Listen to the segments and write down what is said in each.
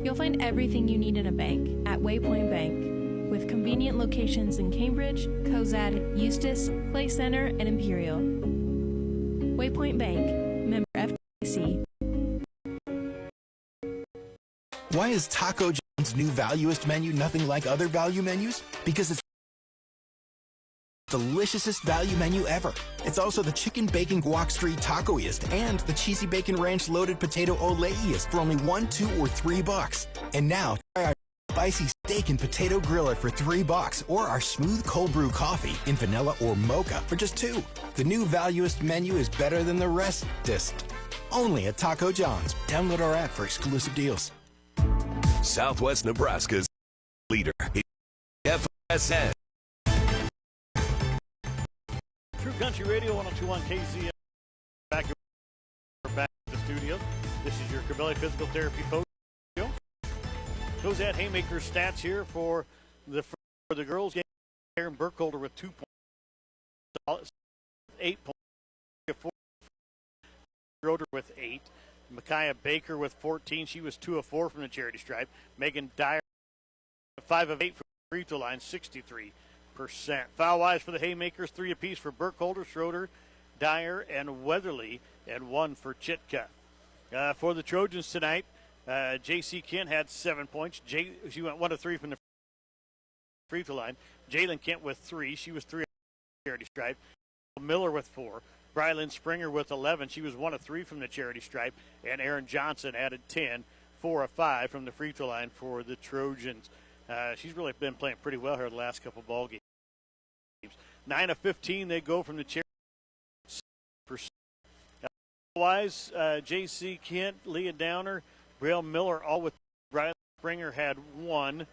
You'll find everything you need in a bank at Waypoint Bank, with convenient locations in Cambridge, Cozad, Eustis, Clay Center, and Imperial. Waypoint Bank, member FDIC. Why is Taco John's new Valuist menu nothing like other value menus? Because it's the deliciousest value menu ever. It's also the chicken bacon guac street tacoiest and the cheesy bacon ranch loaded potato oleiest for only $1, $2, or $3. And now, try our spicy steak and potato griller for $3, or our smooth cold brew coffee in vanilla or mocha for just $2. The new Valuist menu is better than the restest. Only at Taco John's. Download our app for exclusive deals. Southwest Nebraska's leader, FSN. True Country Radio 102.1 KZ. Back at the studio. This is your Cabelli Physical Therapy Post Show. Cozad Haymakers stats here for the girls game. Aaron Burkholder with 2 points, 8 points, 4. Schroeder with 8. Micaiah Baker with 14. She was 2 of 4 from the charity stripe. Megan Dyer 5 of 8 from the free throw line, 63%. Foul wise for the Haymakers, 3 apiece for Burkholder, Schroeder, Dyer, and Weatherly, and 1 for Chitka. For the Trojans tonight, J.C. Kent had 7 points. She went 1 of 3 from the free throw line. Jalen Kent with 3. She was 3 on the charity stripe. Miller with 4. Brylan Springer with 11. She was 1 of 3 from the charity stripe. And Aaron Johnson added 10, 4 of 5 from the free throw line for the Trojans. She's really been playing pretty well here the last couple ball games. 9 of 15 they go from the charity. Otherwise, J.C. Kent, Leah Downer, Braille Miller, all with Brylan Springer had 1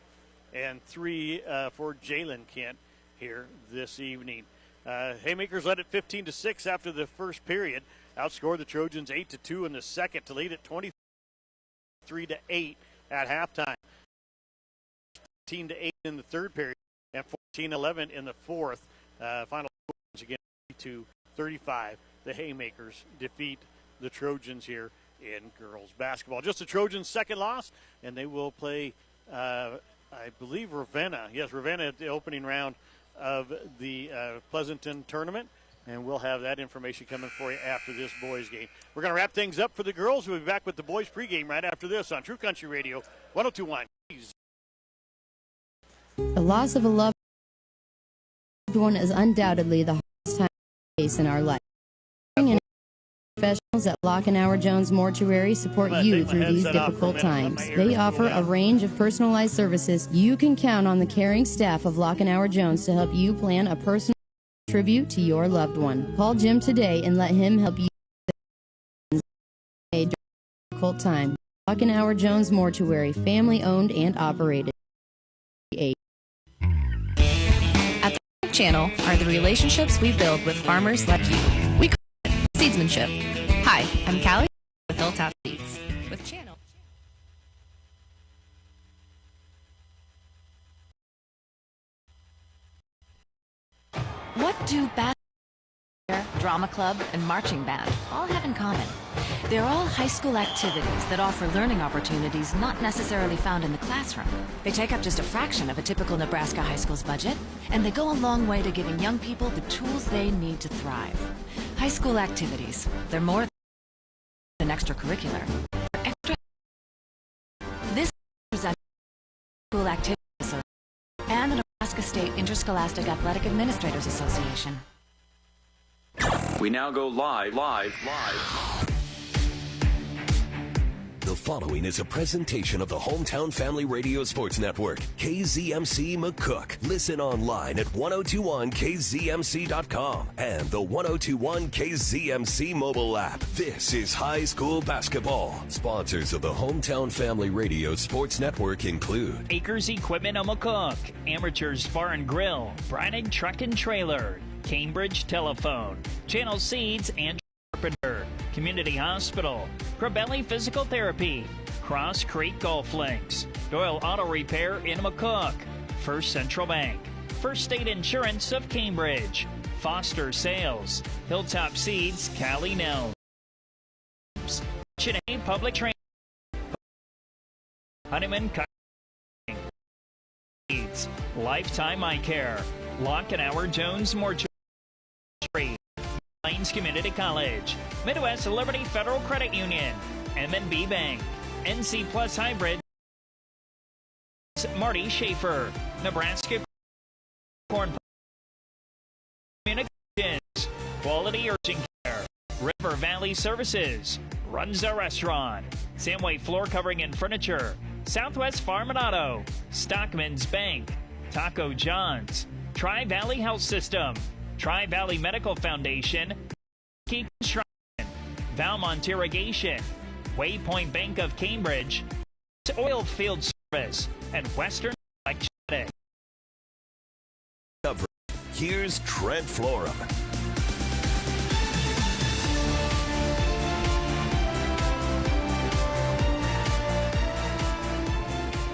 and 3 for Jalen Kent here this evening. Haymakers led at 15-6 after the first period. Outscored the Trojans 8-2 in the second to lead at 23-8 at halftime. 15-8 in the third period and 14-11 in the fourth. Final again 32-35. The Haymakers defeat the Trojans here in girls basketball. Just the Trojans' second loss, and they will play, I believe, Ravenna. Yes, Ravenna at the opening round of the Pleasanton tournament, and we'll have that information coming for you after this boys game. We're going to wrap things up for the girls. We'll be back with the boys pregame right after this on True Country Radio 102.1. The loss of a loved one is undoubtedly the hardest time we face in our life. Professionals at Lockenauer Jones Mortuary support you through these difficult times. They offer a range of personalized services. You can count on the caring staff of Lockenauer Jones to help you plan a personal tribute to your loved one. Call Jim today and let him help you during a difficult time. Lockenauer Jones Mortuary, family owned and operated. At the channel are the relationships we build with farmers like you. We call it seedsmanship. Hi, I'm Callie with Hilltop Seeds. With channel. What do drama club, and marching band all have in common? They're all high school activities that offer learning opportunities not necessarily found in the classroom. They take up just a fraction of a typical Nebraska high school's budget, and they go a long way to giving young people the tools they need to thrive. High school activities, they're more than extracurricular. They're This represents school activities and the Nebraska State Interscholastic Athletic Administrators Association. We now go live. The following is a presentation of the Hometown Family Radio Sports Network, KZMC McCook. Listen online at 1021kzmc.com and the 1021 KZMC mobile app. This is high school basketball. Sponsors of the Hometown Family Radio Sports Network include Acres Equipment of McCook, Amateurs Bar and Grill, Breinig Truck and Trailer, Cambridge Telephone, Channel Seeds and Carpenter, Community Hospital, Crabelli Physical Therapy, Cross Creek Golf Links, Doyle Auto Repair in McCook, First Central Bank, First State Insurance of Cambridge, Foster Sales, Hilltop Seeds, Cali Nels, Cheney Public Transit, Honeyman Lifetime Eye Care, Lockenauer Jones Mortuary, Plains Community College, Midwest Liberty Federal Credit Union, M&B Bank, NC Plus Hybrid, Marty Schaefer, Nebraska Corn Communications, Quality Urgent Care, River Valley Services, Runza Restaurant, Samway Floor Covering and Furniture, Southwest Farm and Auto, Stockman's Bank, Taco John's, Tri-Valley Health System, Tri-Valley Medical Foundation, Key Construction, Valmont Irrigation, Waypoint Bank of Cambridge, Oil Field Service, and Western Electric. Here's Trent Florum.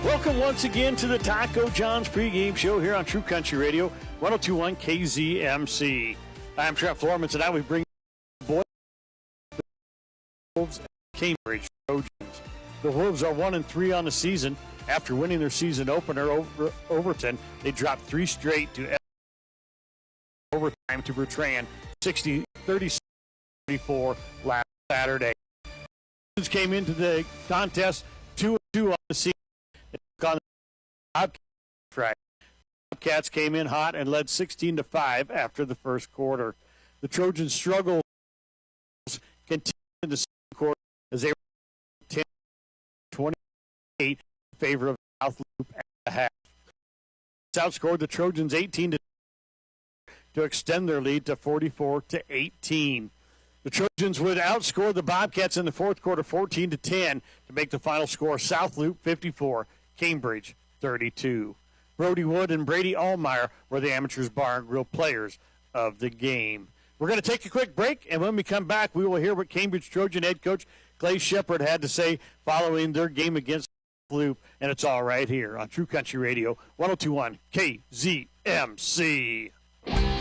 Welcome once again to the Taco John's pregame show here on True Country Radio, 102.1 KZMC. I'm Trent Florum, and tonight we bring the Wolves and Cambridge Trojans. The Wolves are 1-3 on the season. After winning their season opener over Overton, they dropped 3 straight to overtime to Bertrand, 36-34 last Saturday. The came into the contest 2-2 on the season. On the Bobcats came in hot and led 16-5 after the first quarter. The Trojans struggled continued in the second quarter as they were 10-28 in favor of South Loop at the half. Outscored the Trojans 18 to extend their lead to 44-18. The Trojans would outscore the Bobcats in the fourth quarter 14-10 to make the final score South Loop 54. Cambridge 32. Brody Wood and Brady Allmeyer were the Amateurs Bar and Grill players of the game. We're going to take a quick break, and when we come back, we will hear what Cambridge Trojan head coach Clay Shepard had to say following their game against Loop, and it's all right here on True Country Radio, 102.1 KZMC.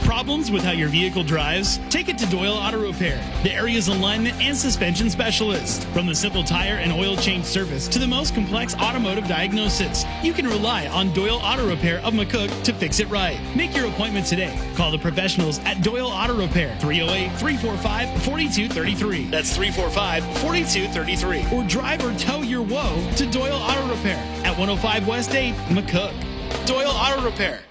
Problems with how your vehicle drives? Take it to Doyle Auto Repair, the area's alignment and suspension specialist. From the simple tire and oil change service to the most complex automotive diagnosis, you can rely on Doyle Auto Repair of McCook to fix it right. Make your appointment today. Call the professionals at Doyle Auto Repair, 308-345-4233. That's 345-4233. Or drive or tow your woe to Doyle Auto Repair at 105 West 8, McCook. Doyle Auto Repair.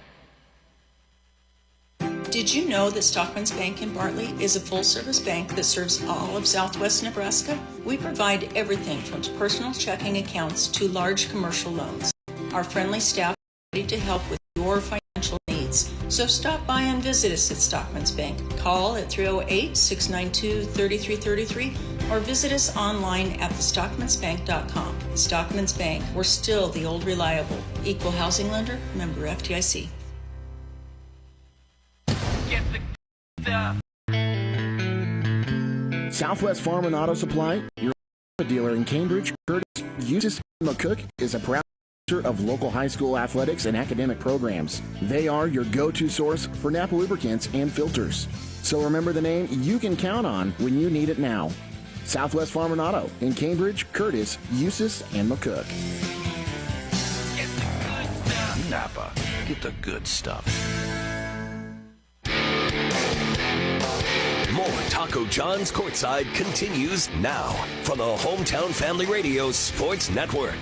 Did you know that Stockman's Bank in Bartley is a full-service bank that serves all of southwest Nebraska? We provide everything from personal checking accounts to large commercial loans. Our friendly staff is ready to help with your financial needs. So stop by and visit us at Stockman's Bank. Call at 308-692-3333 or visit us online at thestockmansbank.com. Stockman's Bank, we're still the old reliable. Equal housing lender, member FDIC. Southwest Farm and Auto Supply, your dealer in Cambridge, Curtis, Eustis, and McCook, is a proud sponsor of local high school athletics and academic programs. They are your go-to source for Napa lubricants and filters. So remember the name you can count on when you need it now. Southwest Farm and Auto in Cambridge, Curtis, Eustis, and McCook. Get the good stuff. Napa. Get the good stuff. More Taco John's Courtside continues now from the Hometown Family Radio Sports Network.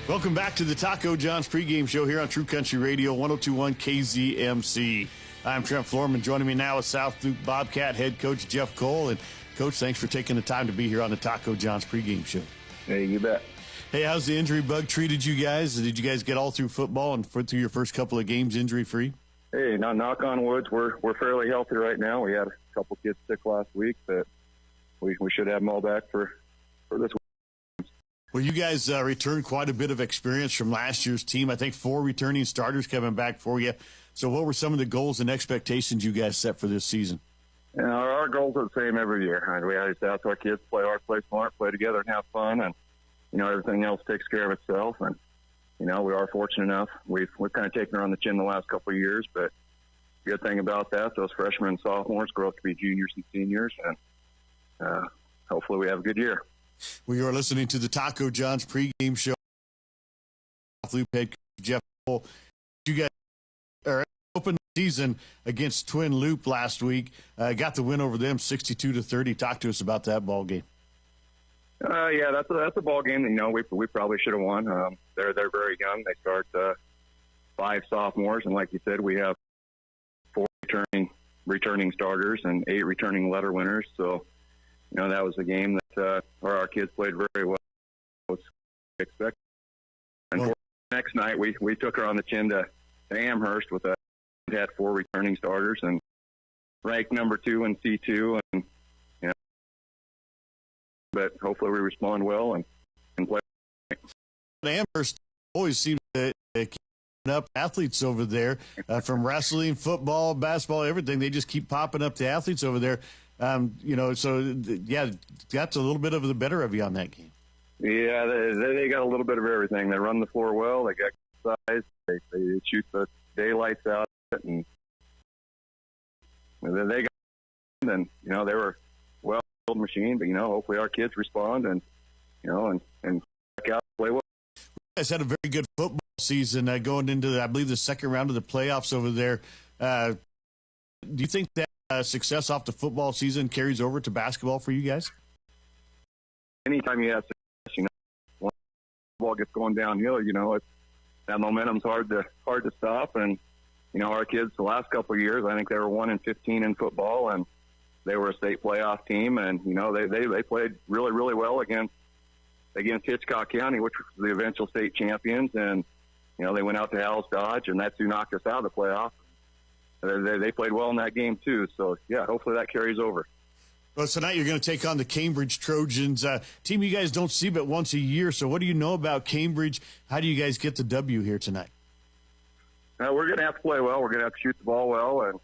Welcome back to the Taco John's pregame show here on True Country Radio, 102.1 KZMC. I'm Trent Florum, and joining me now is South Loop Bobcat head coach Jeff Cole. And Coach, thanks for taking the time to be here on the Taco John's pregame show. Hey, you bet. Hey, how's the injury bug treated you guys? Did you guys get all through football and through your first couple of games injury-free? Hey, now knock on wood, we're fairly healthy right now. We had a couple kids sick last week, but we should have them all back for this week. Well, you guys returned quite a bit of experience from last year's team. I think 4 returning starters coming back for you. So what were some of the goals and expectations you guys set for this season? You know, our goals are the same every year. And we always ask our kids play hard, play smart, play together, and have fun. And, you know, everything else takes care of itself. And, you know, we are fortunate enough. We've kind of taken her on the chin the last couple of years, but the good thing about that, those freshmen and sophomores grow up to be juniors and seniors, and hopefully we have a good year. We are listening to the Taco John's pregame show. Loop head coach Jeff Cole. You guys are open season against Twin Loop last week. Got the win over them 62-30. Talk to us about that ball game. Yeah, that's a ball game that we probably should have won. They're very young. They start 5 sophomores, and like you said, we have 4 returning starters and 8 returning letter winners. So, that was a game that our kids played very well. Was expected. And next night, we took her on the chin to Amherst with had 4 returning starters and ranked number 2 in C2, and but hopefully we respond well and play. Amherst always seems to keep up athletes over there from wrestling, football, basketball, everything. They just keep popping up the athletes over there. So yeah, that's a little bit of the better of you on that game. Yeah, they got a little bit of everything. They run the floor well. They got size. They shoot the daylights out of it, and they got. And they were well machine, but hopefully our kids respond and back out play well. You guys had a very good football season going into I believe the second round of the playoffs over there. Do you think that success off the football season carries over to basketball for you guys? Anytime you have success, when the ball gets going downhill, that momentum's hard to stop. And our kids the last couple of years, I think they were 1-15 in football, and they were a state playoff team, and they played really, really well against Hitchcock County, which was the eventual state champions, and they went out to Halls Dodge, and that's who knocked us out of the playoff. They played well in that game too, so yeah, hopefully that carries over. Well, tonight you're going to take on the Cambridge Trojans, team you guys don't see but once a year. So what do you know about Cambridge? How do you guys get the W here tonight? We're going to have to play well. We're going to have to shoot the ball well, and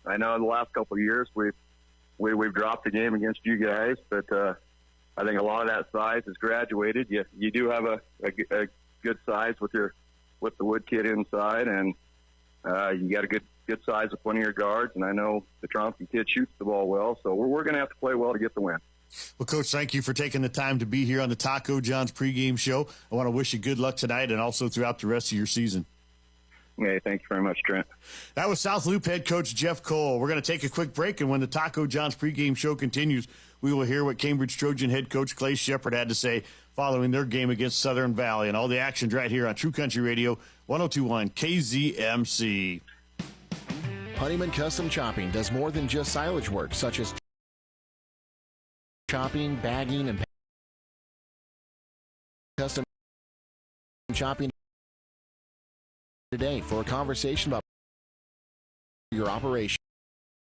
I know in the last couple of years we've dropped the game against you guys, but I think a lot of that size has graduated. You do have a good size with the Wood kid inside, and you got a good size with one of your guards. And I know the Trumpy kid shoots the ball well, so we're going to have to play well to get the win. Well, Coach, thank you for taking the time to be here on the Taco John's pregame show. I want to wish you good luck tonight and also throughout the rest of your season. Okay, thank you very much, Trent. That was South Loop head coach Jeff Cole. We're going to take a quick break, and when the Taco John's pregame show continues, we will hear what Cambridge Trojan head coach Clay Shepard had to say following their game against Southern Valley. And all the action's right here on True Country Radio, 102.1 KZMC. Honeyman Custom Chopping does more than just silage work, such as chopping, bagging, and custom chopping. Today for a conversation about your operation.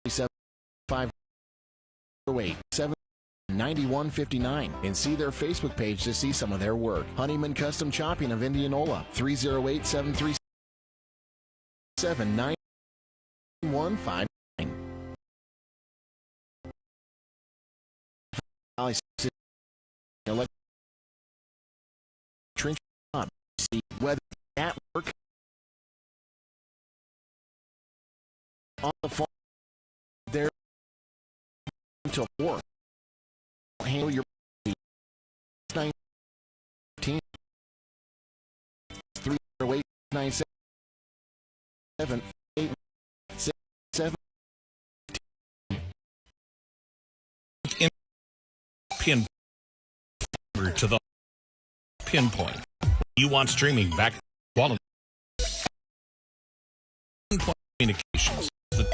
758-791-59 and see their Facebook page to see some of their work. Honeyman Custom Chopping of Indianola, 308-737-9159. Trench job. See whether that work on the farm there until 4. Handle your 19 308 97 8 6 7 pin to the pinpoint. You want streaming back quality communications that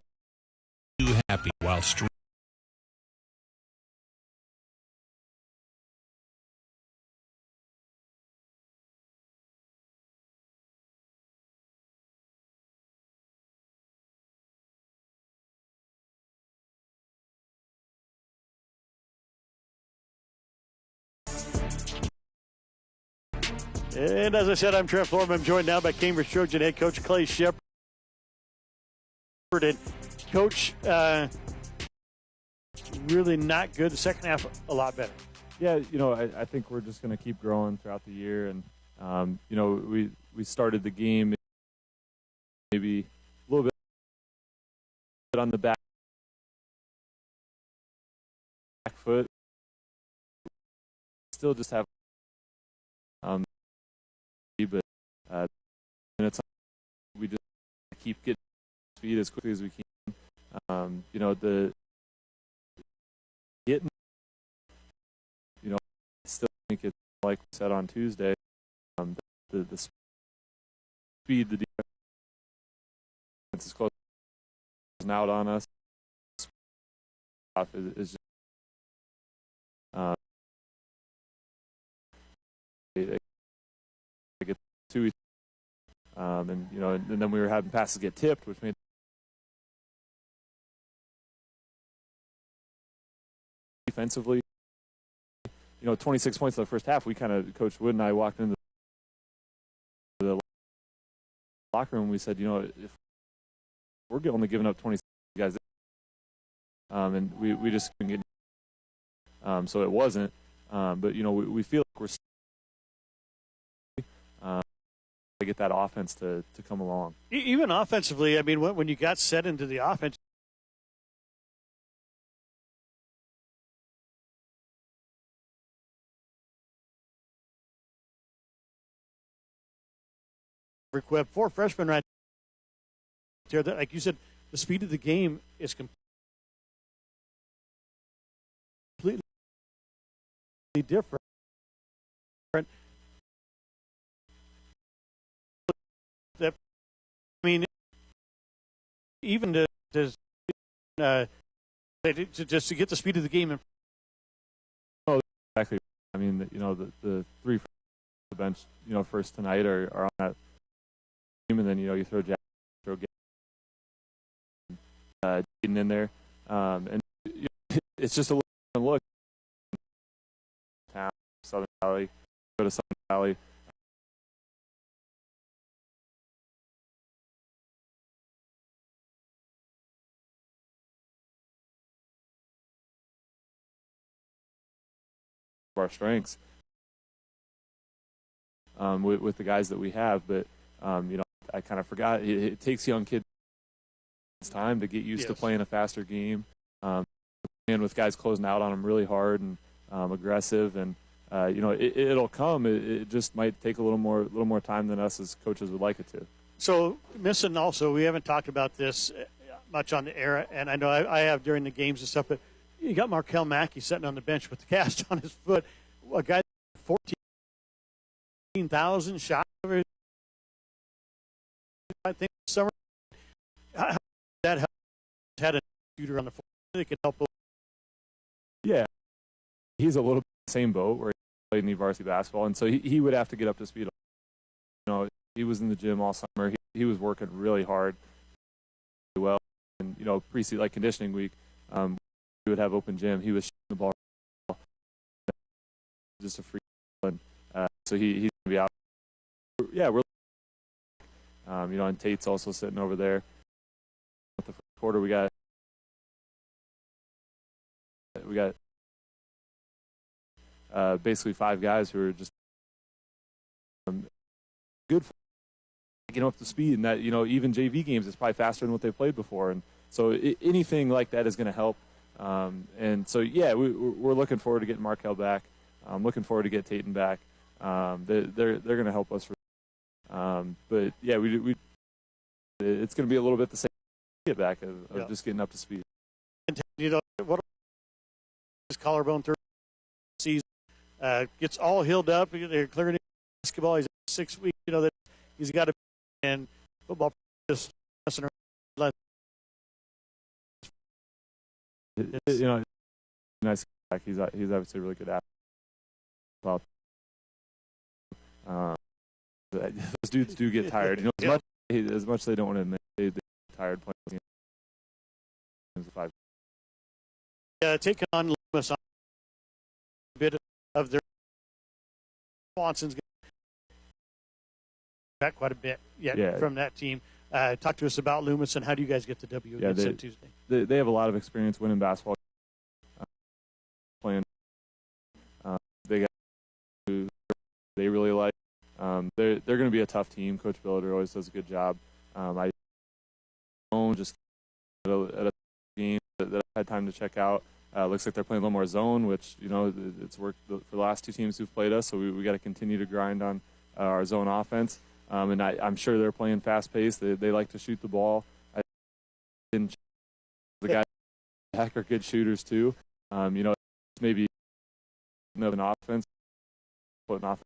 you happy while streaming. And as I said, I'm Trent Florman. I'm joined now by Cambridge Trojan head coach Clay Shepard. And Coach, really not good. The second half, a lot better. Yeah, I think we're just going to keep growing throughout the year. And, we started the game maybe a little bit on the back foot. Still just have but minutes. We just keep getting speed as quickly as we can. You know, the getting, you know, I still think it's like we said on Tuesday, the speed, the defense is close out on us. Is just they get to and you know, and then we were having passes get tipped, which made defensively, you know, 26 points in the first half. We kind of, Coach Wood and I walked into the locker room. We said, you know, if we're only giving up 26 guys, and we just couldn't get. So it wasn't, but you know, we feel like we're to get that offense to come along. Even offensively, I mean, when you got set into the offense, four freshmen right there. Like you said, the speed of the game is completely different. That, I mean, even to just to get the speed of the game. Oh, exactly. I mean, you know, the three from the bench, you know, first tonight are on that team, and then you know you throw Jack, throw Jaden in there, and you know, it's just a look. Southern Valley, go to Southern Valley. Our strengths with the guys that we have, but you know, I kind of forgot it takes young kids time to get used to playing a faster game, and with guys closing out on them really hard and aggressive, and you know, it'll come. It just might take a little more time than us as coaches would like it to. So missing also, we haven't talked about this much on the air, and I know I have during the games and stuff, but you got Markel Mackey sitting on the bench with the cast on his foot. A guy 14,000 shots over, I think, summer. How that help? Had a shooter on the floor that could help. Yeah, he's a little bit the same boat where he played in varsity basketball, and so he would have to get up to speed. You know, he was in the gym all summer. He was working really hard, really well, and you know, pre-season like conditioning week. We would have open gym. He was shooting the ball, just a free, and so he's gonna be out. Yeah, we're you know, and Tate's also sitting over there. With the first quarter, we got basically 5 guys who are just good for getting up to speed, and that, you know, even JV games is probably faster than what they've played before, and so anything like that is going to help. And so, yeah, we're looking forward to getting Markel back. I'm looking forward to get Tatum back. They're going to help us. But yeah, it's going to be a little bit the same get back of just getting up to speed. And you know what? His collarbone third season gets all healed up. They're clearing him basketball. He's 6 weeks. You know that he's got to be in football. Just messing around. You know, nice back. He's obviously a really good athlete. Those dudes do get tired. You know, as much as they don't want to admit, they get tired playing games of 5. Taking on Loomis on a bit of their Swanson's back quite a bit from that team. Talk to us about Loomis and how do you guys get the W against them Tuesday? They have a lot of experience winning basketball. Playing, they got who they really like. They're going to be a tough team. Coach Billiter always does a good job. I just at a game that I had time to check out. Looks like they're playing a little more zone, which, you know, it's worked for the last 2 teams who've played us. So we got to continue to grind on our zone offense. And I'm sure they're playing fast-paced. They like to shoot the ball. The guys back are good shooters too. Maybe an offense, put an offense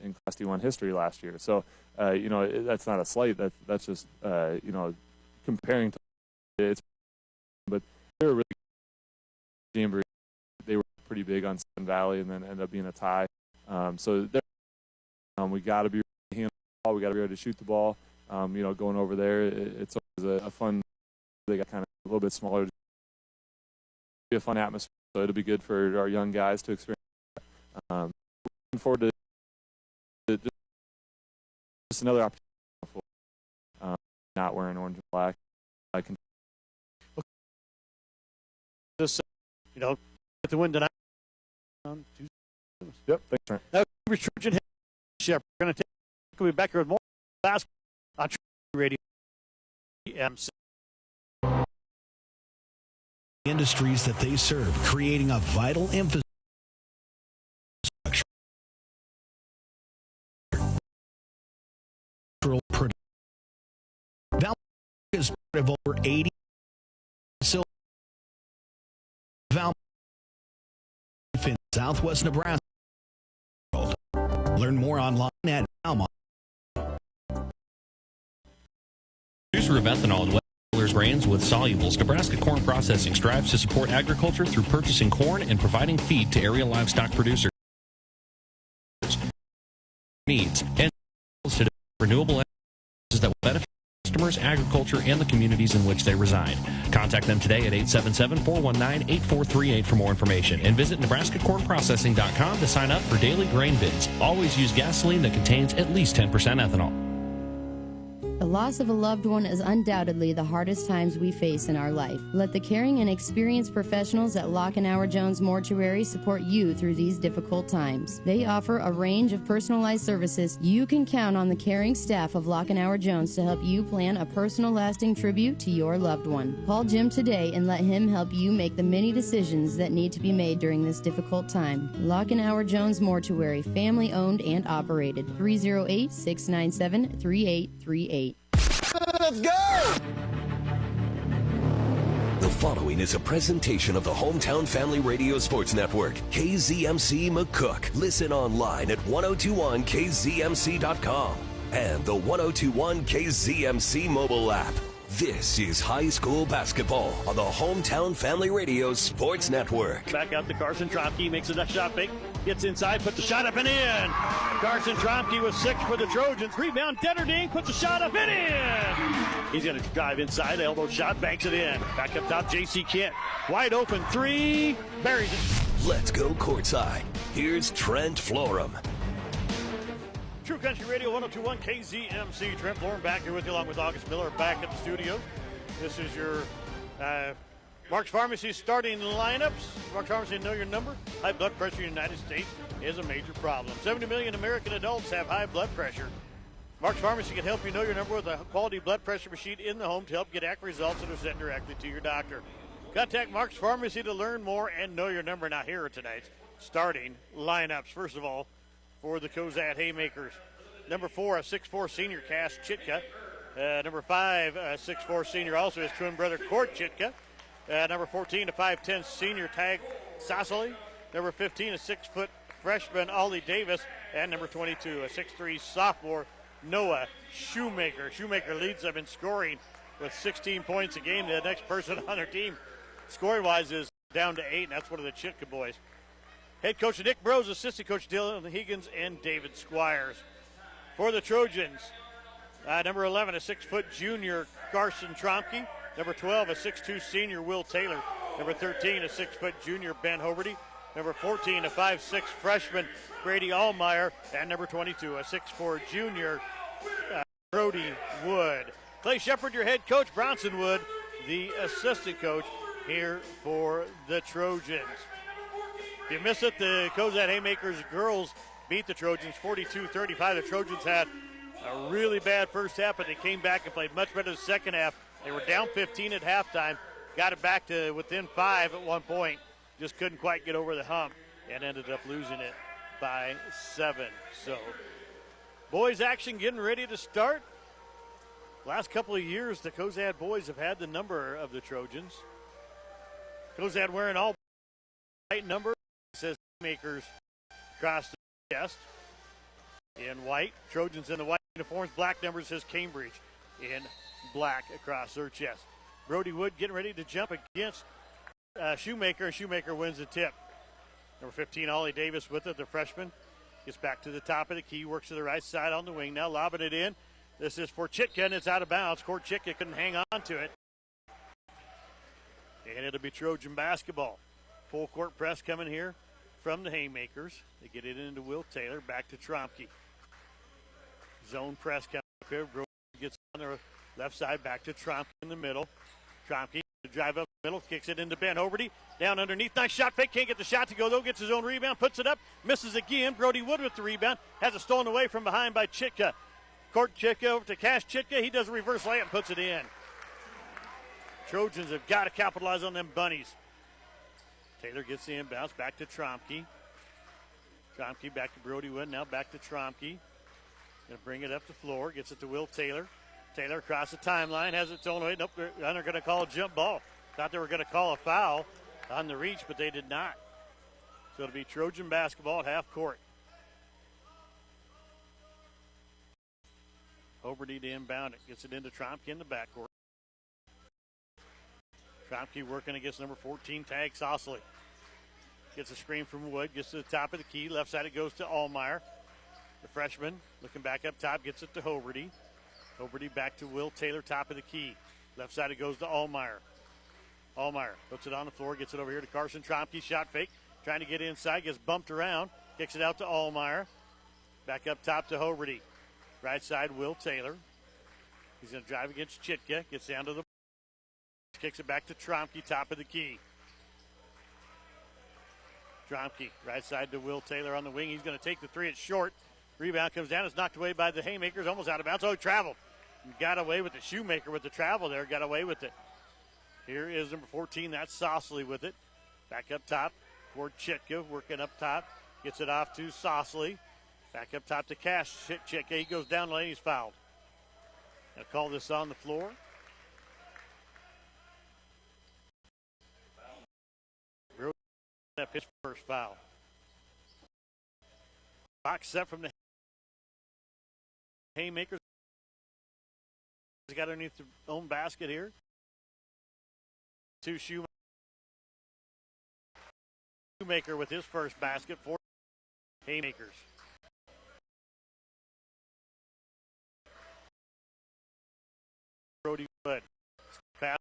in Class D1 history last year. So, that's not a slight. That's just comparing to it's. But they were really jamboree. They were pretty big on Sun Valley, and then ended up being a tie. So we got to be ready to handle the ball. We got to be ready to shoot the ball. Going over there, it's always a fun. They got kind of a little bit smaller. It'll be a fun atmosphere, so it'll be good for our young guys to experience. Looking forward to just another opportunity. Not wearing orange and black. I can. Just get the win tonight. Yep. Thanks, Trent. Now, Trojan head Shepard. We're going to we'll be back here with more basketball on Radio MC. Industries that they serve, creating a vital infrastructure. Val is part of over 80 facilities. Val in Southwest Nebraska. Learn more online at Valmont. Producer of ethanol and Wetzeller's grains with solubles, Nebraska Corn Processing strives to support agriculture through purchasing corn and providing feed to area livestock producers. Needs and to renewable energies that will benefit customers, agriculture, and the communities in which they reside. Contact them today at 877-419-8438 for more information, and visit NebraskaCornProcessing.com to sign up for daily grain bids. Always use gasoline that contains at least 10% ethanol. The loss of a loved one is undoubtedly the hardest times we face in our life. Let the caring and experienced professionals at Lockenauer Jones Mortuary support you through these difficult times. They offer a range of personalized services. You can count on the caring staff of Lockenauer Jones to help you plan a personal, lasting tribute to your loved one. Call Jim today and let him help you make the many decisions that need to be made during this difficult time. Lockenauer Jones Mortuary, family owned and operated. 308-697-3838. Let's go! The following is a presentation of the Hometown Family Radio Sports Network, KZMC McCook. Listen online at 1021kzmc.com and the 1021 KZMC mobile app. This is high school basketball on the Hometown Family Radio Sports Network. Back out to Carson Tromke, makes a nice shot fake, gets inside, puts the shot up and in. Carson Tromke with 6 for the Trojans. Rebound, Detterding puts the shot up and in. He's going to drive inside, elbow shot, banks it in. Back up top, J.C. Kent. Wide open 3, buries it. Let's go courtside. Here's Trent Florum. True Country Radio 102.1 KZMC. Trent Florum back here with you along with August Miller back at the studio. This is your Mark's Pharmacy starting lineups. Mark's Pharmacy, know your number. High blood pressure in the United States is a major problem. 70 million American adults have high blood pressure. Mark's Pharmacy can help you know your number with a quality blood pressure machine in the home to help get accurate results that are sent directly to your doctor. Contact Mark's Pharmacy to learn more and know your number. Now here are tonight's starting lineups. First of all, for the Cozad Haymakers. Number 4, a 6'4 senior, Cass Chitka. Number 5, a 6'4 senior, also his twin brother, Court Chitka. Number 14, a 5'10 senior, Tag Sassoli. Number 15, a 6-foot freshman, Ollie Davis. And number 22, a 6'3 sophomore, Noah Shoemaker. Shoemaker leads them in scoring with 16 points a game. The next person on their team, scoring-wise, is down to 8, and that's one of the Chitka boys. Head coach Nick Brose, assistant coach Dylan Higgins, and David Squires. For the Trojans, number 11, a 6-foot junior, Carson Tromke. Number 12, a 6'2 senior, Will Taylor. Number 13, a 6-foot junior, Ben Hoberty. Number 14, a 5'6 freshman, Brady Allmeyer. And number 22, a 6'4 junior, Brody Wood. Clay Shepard, your head coach. Bronson Wood, the assistant coach here for the Trojans. If you miss it, the Cozad Haymakers girls beat the Trojans 42-35. The Trojans had a really bad first half, but they came back and played much better the second half. They were down 15 at halftime, got it back to within 5 at one point, just couldn't quite get over the hump and ended up losing it by 7. So Boys action getting ready to start. Last couple of years, the Cozad boys have had the number of the Trojans. Cozad wearing all white number. It says Haymakers across the chest in white. Trojans in the white uniforms. Black number says Cambridge in black across their chest. Brody Wood getting ready to jump against Shoemaker, and Shoemaker wins the tip. Number 15, Ollie Davis with it, the freshman. Gets back to the top of the key, works to the right side on the wing. Now lobbing it in. This is for Chitka, and it's out of bounds. Court Chitka couldn't hang on to it. And it'll be Trojan basketball. Full court press coming here from the Haymakers. They get it into Will Taylor, back to Tromke. Zone press coming up here. Brody gets on the left side, back to Tromke in the middle. Tromke drive up the middle, kicks it into Ben Hoberty. Down underneath, nice shot fake, can't get the shot to go though, gets his own rebound, puts it up, misses again. Brody Wood with the rebound, has it stolen away from behind by Chitka. Court Chitka over to Cash Chitka, he does a reverse layup and puts it in. Trojans have got to capitalize on them bunnies. Taylor gets the inbounds, back to Tromke. Tromke back to Brody Wood, now back to Tromke. Gonna bring it up the floor, gets it to Will Taylor. Taylor across the timeline, has it stolen away. Nope, they're going to call a jump ball. Thought they were going to call a foul on the reach, but they did not. So it'll be Trojan basketball at half court. Hoberty to inbound it. Gets it into Tromke in the backcourt. Tromke working against number 14, Tag Sausley. Gets a screen from Wood. Gets to the top of the key. Left side it goes to Allmeyer. The freshman looking back up top. Gets it to Hoberty. Hoberty back to Will Taylor, top of the key. Left side it goes to Allmeyer. Allmeyer puts it on the floor, gets it over here to Carson Tromke. Shot fake, trying to get inside, gets bumped around. Kicks it out to Allmeyer. Back up top to Hoberty. Right side, Will Taylor. He's going to drive against Chitka. Gets down to the... Kicks it back to Tromke, top of the key. Tromke, right side to Will Taylor on the wing. He's going to take the three. It's short. Rebound comes down. It's knocked away by the Haymakers. Almost out of bounds. Oh, he traveled. Got away with the Shoemaker with the travel there. Got away with it. Here is number 14. That's Sausley with it. Back up top for Chitka. Working up top. Gets it off to Sausley. Back up top to Cash. Chitka. He goes down lane. He's fouled. Gonna call this on the floor. His first foul. Box set from the Haymakers. He's got underneath the own basket here. To Shoemaker with his first basket for Haymakers. Brody Wood. Pass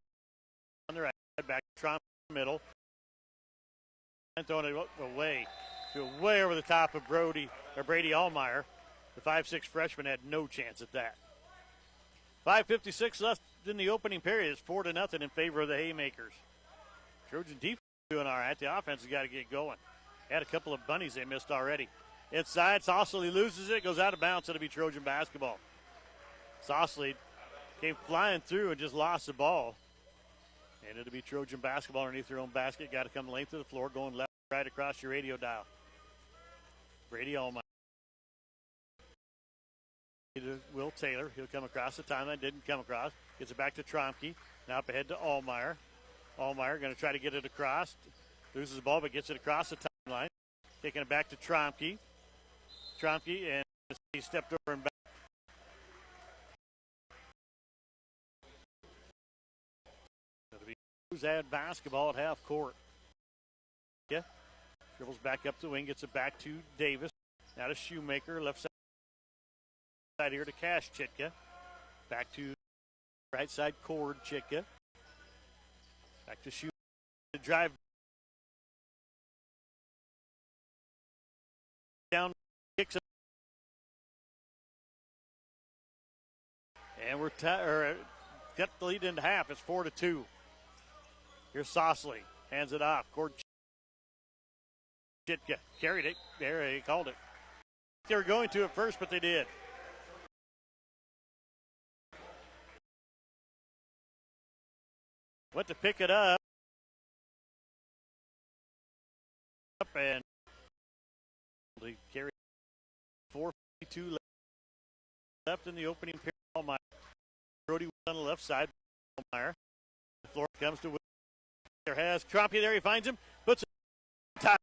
on the right side, back to Trump in the middle. And throwing it away over the top of Brady Allmeyer. The 5'6" freshman had no chance at that. 5:56 left in the opening period. It's 4-0 in favor of the Haymakers. Trojan defense doing all right. The offense has got to get going. Had a couple of bunnies they missed already. Inside, Sausley loses it, goes out of bounds. It'll be Trojan basketball. Sausley came flying through and just lost the ball. And it'll be Trojan basketball underneath their own basket. Got to come the length of the floor, going left, right across your radio dial. Brady Allmeyer. Will Taylor. He'll come across the timeline. Didn't come across. Gets it back to Tromke. Now up ahead to Allmeyer. Allmeyer going to try to get it across. Loses the ball, but gets it across the timeline. Taking it back to Tromke. Tromke, and he stepped over and back. Cozad basketball at half court. Yeah. Dribbles back up the wing, gets it back to Davis. Now to Shoemaker, left side here to Cash Chitka. Back to right side Cord Chitka. Back to Shoemaker to drive down, kicks it. And we're cut the lead into half. It's 4-2. Here's Sausley. Hands it off. Cord Chitka carried it. There, he called it. They were going to it first, but they did. Went to pick it up. And they carried 4:52 left. left in the opening period. Allmeyer. Brody on the left side. Allmeyer. The floor comes to Will. There has Trompe there. He finds him. Puts it tied.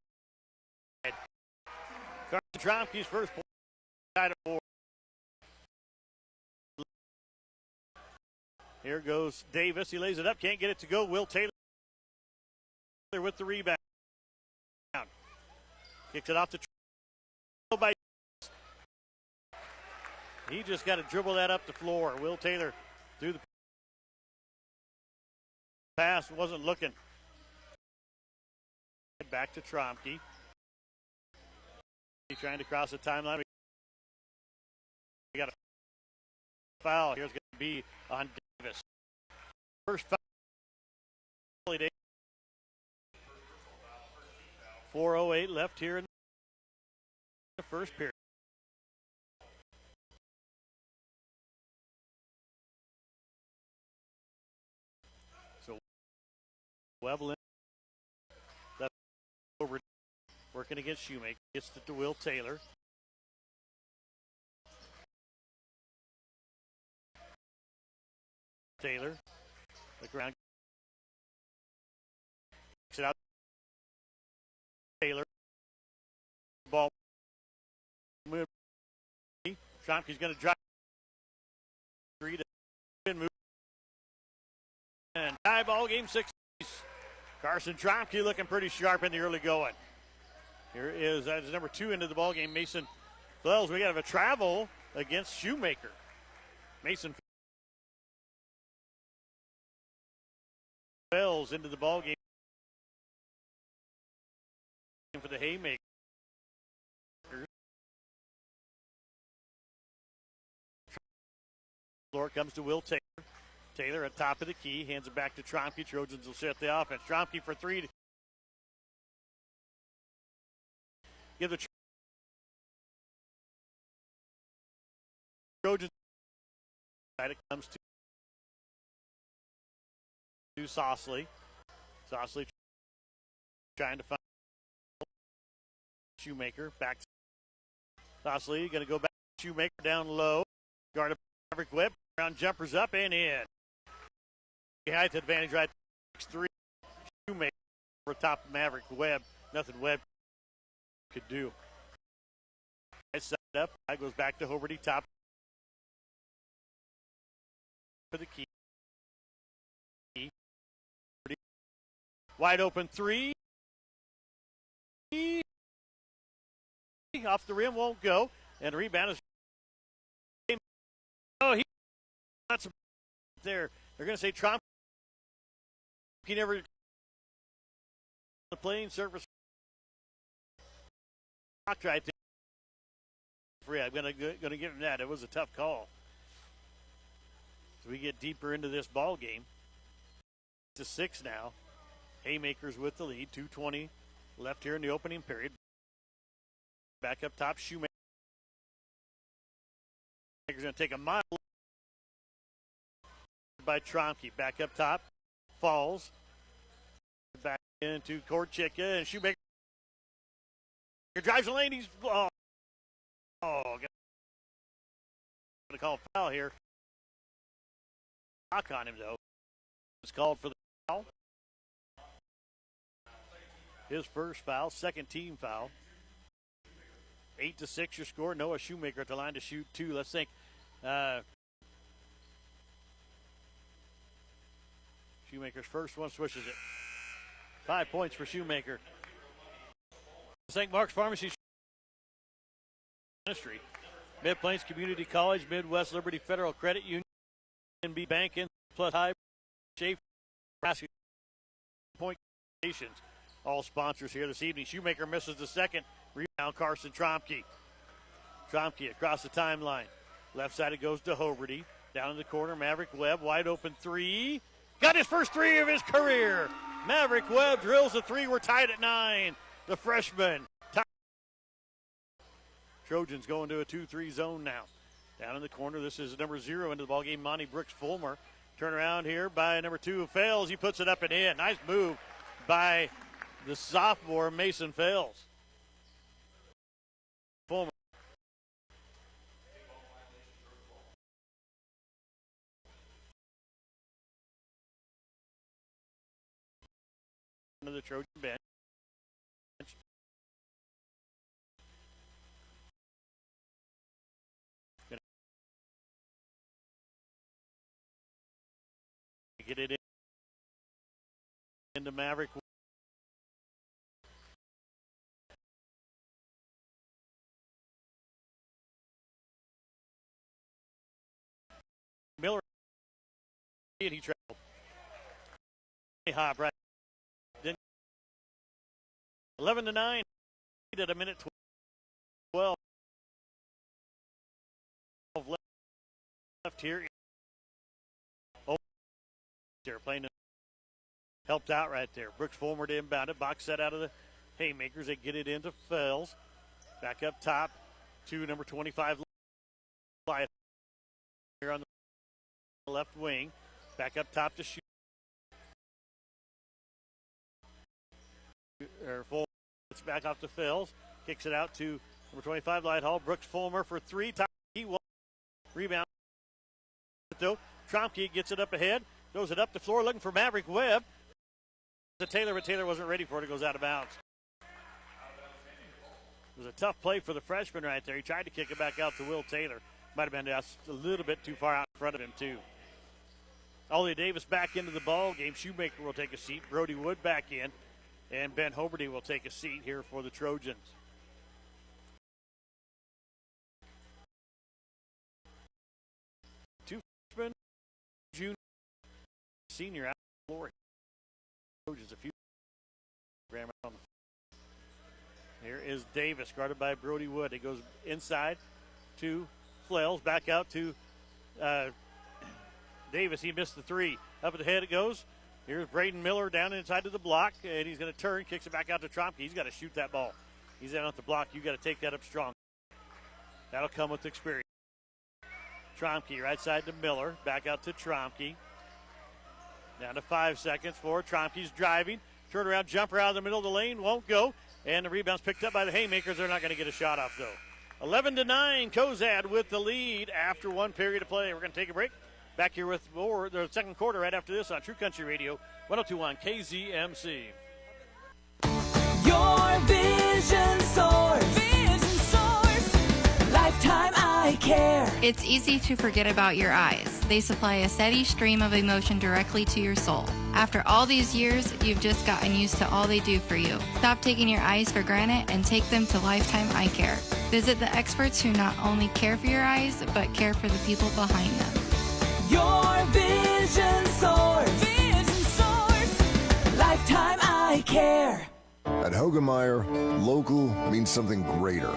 Carson Trompe's first point. Tied at 4. Here goes Davis. He lays it up. Can't get it to go. Will Taylor with the rebound. Kicks it off to by. He just got to dribble that up the floor. Will Taylor through the pass. Wasn't looking. Back to Trompe. He's trying to cross the timeline. We got a foul. Here's going to be on Davis. First foul. 4:08 left here in the first period. So Weblin over working against Shoemaker. Gets it to Will Taylor. Taylor. Look around. Kicks it out. Taylor. Ball. Move. Trompe's going to drive. 3 to move. And tie ball game 6. Carson Trompe looking pretty sharp in the early going. Here is number 2 into the ball game. Mason Fells. We got a travel against Shoemaker. Mason Fells into the ball game for the Haymakers. Floor comes to Will Taylor. Taylor at top of the key, hands it back to Trompe. Trojans will set the offense. Trompe for 3. Give the Trojans. It comes to Sausley. Sausley trying to find Shoemaker. Back to Sausley. Going to go back to Shoemaker down low. Guarded by Maverick Webb. Round jumpers up and in. Height advantage right. 6-3. Shoemaker over top of Maverick Webb. Nothing Webb could do. Set up. That goes back to Hoberty. Top for the key. Wide open 3. Off the rim, won't go. And the rebound is. Oh, he not there. They're going to say Trompe. He never the playing surface. Right there. Free. I'm going to give him that. It was a tough call. So we get deeper into this ball game. To 6 now. Haymakers with the lead. 2:20 left here in the opening period. Back up top, Shoemaker. Going to take a mile by Trompe. Back up top, Falls. Back into Korchicka and Shoemaker drives the lane. He's going to call a foul here. Knock on him though. It's called for the foul. His first foul, second team foul. 8-6 your score. Noah Shoemaker at the line to shoot 2. Let's think. Shoemaker's first one swishes it. 5 points for Shoemaker. St. Mark's Pharmacy Ministry. Mid-Plains Community College, Midwest Liberty Federal Credit Union, NB Bank, plus High Shape Point Stations. All sponsors here this evening. Shoemaker misses the second. Rebound, Carson Trompe. Trompe across the timeline. Left side it goes to Hoberty. Down in the corner, Maverick Webb, wide open 3. Got his first 3 of his career. Maverick Webb drills the 3. We're tied at 9. The freshman. Trojans going to a 2-3 zone now. Down in the corner, this is number 0 into the ballgame, Monty Brooks-Fulmer. Turn around here by number 2, Fales. He puts it up and in. Nice move by the sophomore, Mason Fales. Fulmer. to the Trojan bench. Get it into Maverick. Miller, and he traveled. Hop right. Then 11-9 at a minute 12 left here. Oh, they're playing. Helped out right there. Brooks Fulmer to inbound it. Box set out of the Haymakers. They get it into Fells. Back up top to number 25. Light here on the left wing. Back up top to shoot. Fulmer gets back off to Fells. Kicks it out to number 25, Lighthall. Brooks Fulmer for three. He won. Rebound. Though Tromke gets it up ahead. Throws it up the floor looking for Maverick Webb. To Taylor, but Taylor wasn't ready for it. It goes out of bounds. It was a tough play for the freshman right there. He tried to kick it back out to Will Taylor. Might have been just a little bit too far out in front of him, too. Ollie Davis back into the ball game. Shoemaker will take a seat. Brody Wood back in. And Ben Hoberty will take a seat here for the Trojans. Two freshmen, junior, senior out on the floor. Trojans a few. Here is Davis, guarded by Brody Wood. It goes inside to Flails, back out to Davis. He missed the three. Up at the head it goes. Here's Braden Miller down inside to the block, and he's going to turn, kicks it back out to Tromke. He's got to shoot that ball. He's down at the block. You got to take that up strong. That'll come with experience. Tromke right side to Miller, back out to Tromke. Down to 5 seconds for Tromke's driving. Turnaround jumper out of the middle of the lane, won't go. And the rebound's picked up by the Haymakers. They're not going to get a shot off, though. 11-9, Cozad with the lead after one period of play. We're going to take a break. Back here with more the second quarter right after this on True Country Radio, 102.1 KZMC. Your vision source. Vision source. Lifetime Eye Care. It's easy to forget about your eyes. They supply a steady stream of emotion directly to your soul. After all these years, you've just gotten used to all they do for you. Stop taking your eyes for granted and take them to Lifetime Eye Care. Visit the experts who not only care for your eyes, but care for the people behind them. Your vision source. Vision source. Lifetime Eye Care. At Hogemeyer, local means something greater.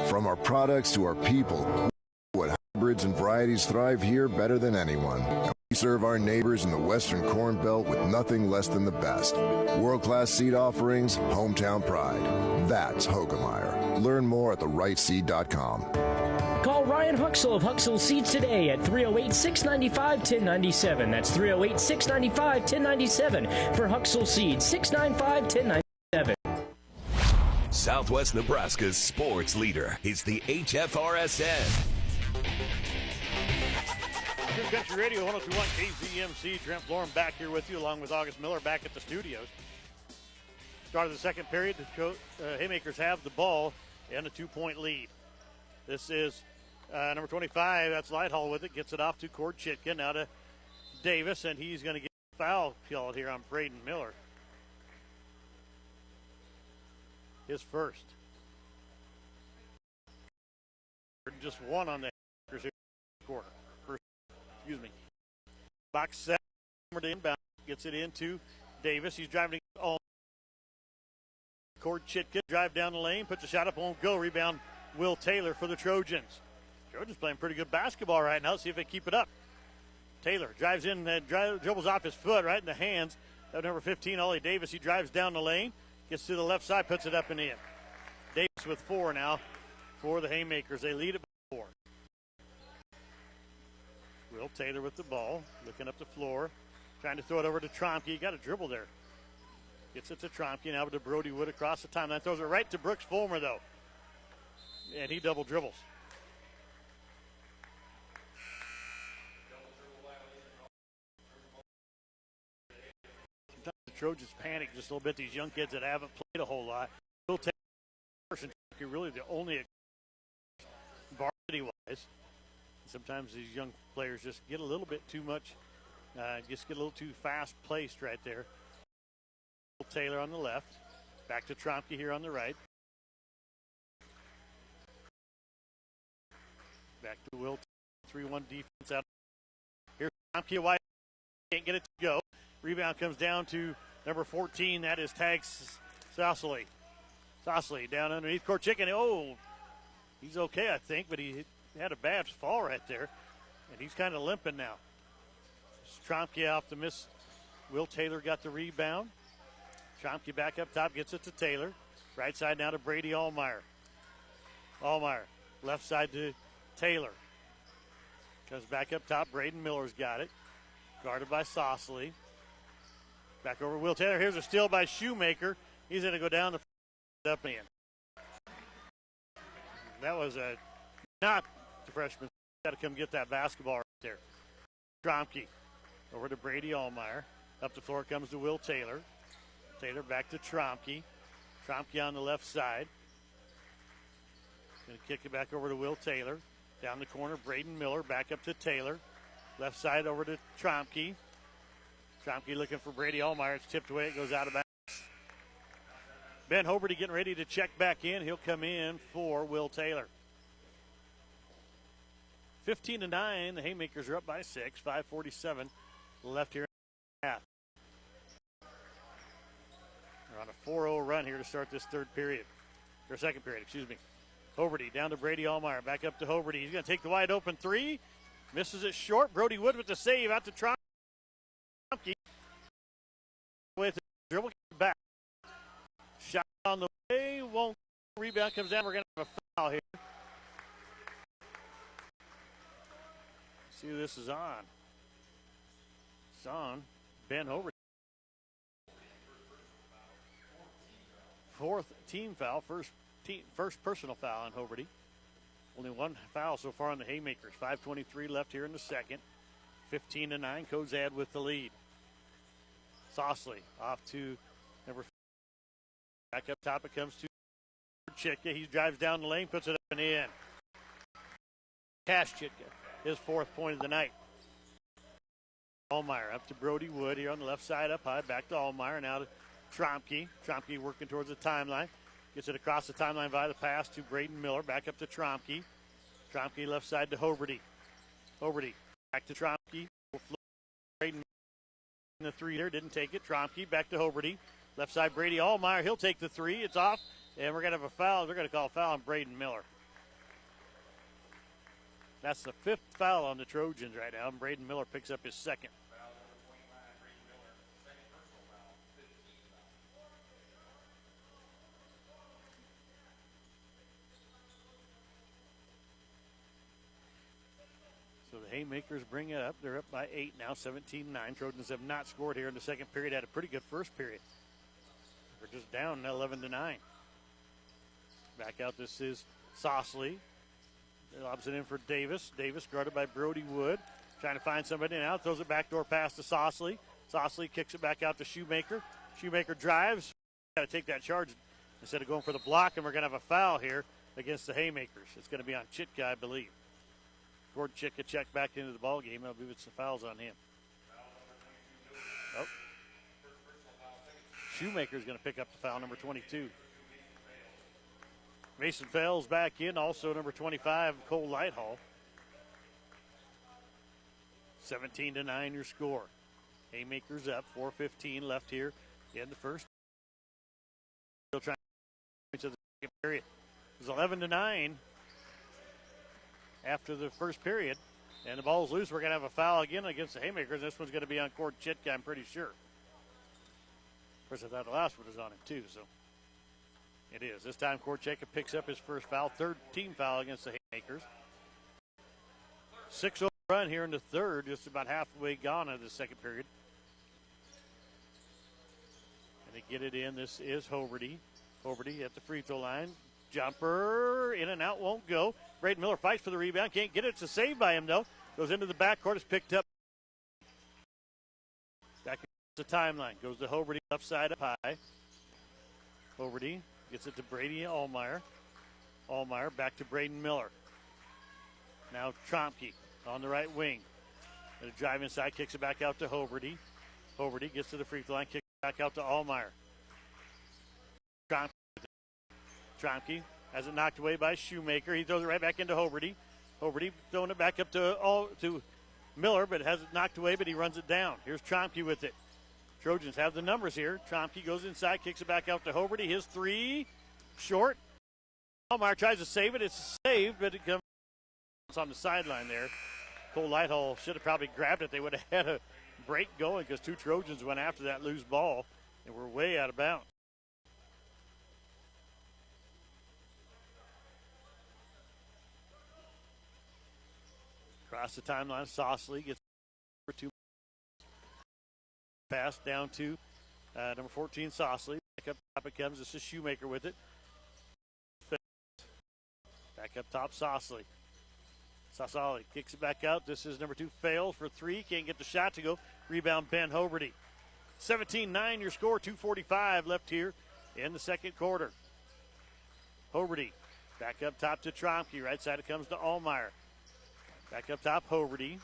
From our products to our people, what hybrids and varieties thrive here better than anyone. We serve our neighbors in the Western Corn Belt with nothing less than the best. World-class seed offerings, hometown pride. That's Hogemeyer. Learn more at therightseed.com. Call Ryan Huxell of Huxell Seeds today at 308-695-1097. That's 308-695-1097 for Huxell Seeds, 695-1097. Southwest Nebraska's sports leader is the HFRSN. True Country Radio, 102.1 KZMC. Trent Florin back here with you, along with August Miller back at the studios. Start of the second period, the Haymakers have the ball and a 2-point lead. This is number 25, that's Lighthall with it, gets it off to Cord Chitkin, now to Davis, and he's going to get a foul called here on Braden Miller. His first. Just one on the quarter. Box set, to inbound, gets it into Davis. He's driving on. Cord Chitkin, drive down the lane, puts a shot up, won't go. Rebound, Will Taylor for the Trojans. Trojans playing pretty good basketball right now. Let's see if they keep it up. Taylor drives in, dribbles off his foot right in the hands of number 15, Ollie Davis. He drives down the lane, gets to the left side, puts it up and in. Davis with 4 now for the Haymakers. They lead it by 4. Will Taylor with the ball, looking up the floor, trying to throw it over to Tromke. He got a dribble there. Gets it to Tromke, now to Brody Wood across the timeline. Throws it right to Brooks Fulmer, though. And he double dribbles. Sometimes the Trojans panic just a little bit. These young kids that haven't played a whole lot. Will take really the only varsity-wise. Sometimes these young players just get a little bit too much, just get a little too fast-placed right there. Will Taylor on the left. Back to Tromke here on the right. Back to Will. 3-1 defense out. Here's Tromke wide. Can't get it to go. Rebound comes down to number 14. That is Tag Sausley. Sausley down underneath court chicken. Oh, he's okay, I think, but he had a bad fall right there. And he's kind of limping now. Tromke off the miss. Will Taylor got the rebound. Tromke back up top, gets it to Taylor. Right side now to Brady Allmeyer. Allmeyer, left side to Taylor. Comes back up top. Braden Miller's got it. Guarded by Sausley. Back over Will Taylor. Here's a steal by Shoemaker. He's going to go down the up in. That was not the freshman. Got to come get that basketball right there. Tromke over to Brady Allmeyer. Up the floor comes to Will Taylor. Taylor back to Tromke. Tromke on the left side. Going to kick it back over to Will Taylor. Down the corner, Braden Miller back up to Taylor. Left side over to Tromke. Tromke looking for Brady Allmeyer. It's tipped away. It goes out of bounds. Ben Hoberty getting ready to check back in. He'll come in for Will Taylor. 15-9. The Haymakers are up by 6. 5:47 left here in the half. They're on a 4-0 run here to start this second period, excuse me. Hoberty down to Brady Allmeyer. Back up to Hoberty. He's going to take the wide open three. Misses it short. Brody Wood with the save out to Tromke. With the dribble back. Shot on the way. Won't. Rebound comes down. We're going to have a foul here. See who this is on. It's on Ben Hoberty. Fourth team foul. First personal foul on Hoberty. Only one foul so far on the Haymakers. 5:23 left here in the second. 15-9. Cozad with the lead. Sausley off to number 5. Back up top it comes to Chitka. He drives down the lane, puts it up and in. Cash Chitka, his fourth point of the night. Allmeyer up to Brody Wood here on the left side, up high. Back to Allmeyer. Now to Tromke. Tromke working towards the timeline. Gets it across the timeline via the pass to Braden Miller. Back up to Tromke. Tromke left side to Hoberty. Hoberty back to Tromke. Braden the three there. Didn't take it. Tromke back to Hoberty. Left side Brady Allmeyer. He'll take the three. It's off. And we're going to have a foul. They're going to call a foul on Braden Miller. That's the fifth foul on the Trojans right now. And Braden Miller picks up his second. So the Haymakers bring it up. They're up by 8 now, 17-9. Trojans have not scored here in the second period. Had a pretty good first period. They're just down 11-9. Back out, this is Sausley. Lobs it in for Davis. Davis guarded by Brody Wood. Trying to find somebody now. Throws it backdoor pass to Sausley. Sausley kicks it back out to Shoemaker. Shoemaker drives. Got to take that charge instead of going for the block, and we're going to have a foul here against the Haymakers. It's going to be on Chitka, I believe. Gordon Chitka checked back into the ball game. I believe it's the fouls on him. Oh. Shoemaker's going to pick up the foul, number 22. Mason Fells back in, also number 25, Cole Lighthall. 17-9 your score. Haymakers up, 4:15 left here in the first. Still trying to the second period. It was 11-9 after the first period, and the ball's loose. We're going to have a foul again against the Haymakers. This one's going to be on Cord Chitka, I'm pretty sure. Of course, I thought the last one was on him too, so it is. This time, Cord Chitka picks up his first foul, third team foul against the Haymakers. 6-0 run here in the third, just about halfway gone in the second period. And they get it in. This is Hoberty. Hoberty at the free throw line. Jumper, in and out, won't go. Braden Miller fights for the rebound, can't get it. It's a save by him, though. Goes into the backcourt, is picked up. Back The timeline goes to Hoberty, left side up high. Hoberty gets it to Brady Allmeyer. Allmeyer back to Braden Miller. Now Tromke on the right wing. Gonna drive inside, kicks it back out to Hoberty. Hoberty gets to the free throw line, kicks it back out to Allmeyer. Tromke has it knocked away by Shoemaker. He throws it right back into Hoberty. Hoberty throwing it back up to Miller, but has it knocked away, but he runs it down. Here's Tromke with it. Trojans have the numbers here. Tromke goes inside, kicks it back out to Hoberty. His three, short. Allmeyer tries to save it. It's saved, but it comes on the sideline there. Cole Lighthall should have probably grabbed it. They would have had a break going because two Trojans went after that loose ball and were way out of bounds. Across the timeline, Sausley gets over 2. Pass down to number 14, Sausley. Back up top it comes. This is Shoemaker with it. Back up top, Sausley. Sausley kicks it back out. This is number 2, fails for 3. Can't get the shot to go. Rebound, Ben Hoberty. 17-9 your score. 2:45 left here in the second quarter. Hoberty back up top to Tromke. Right side it comes to Allmeyer. Back up top, Hoberty.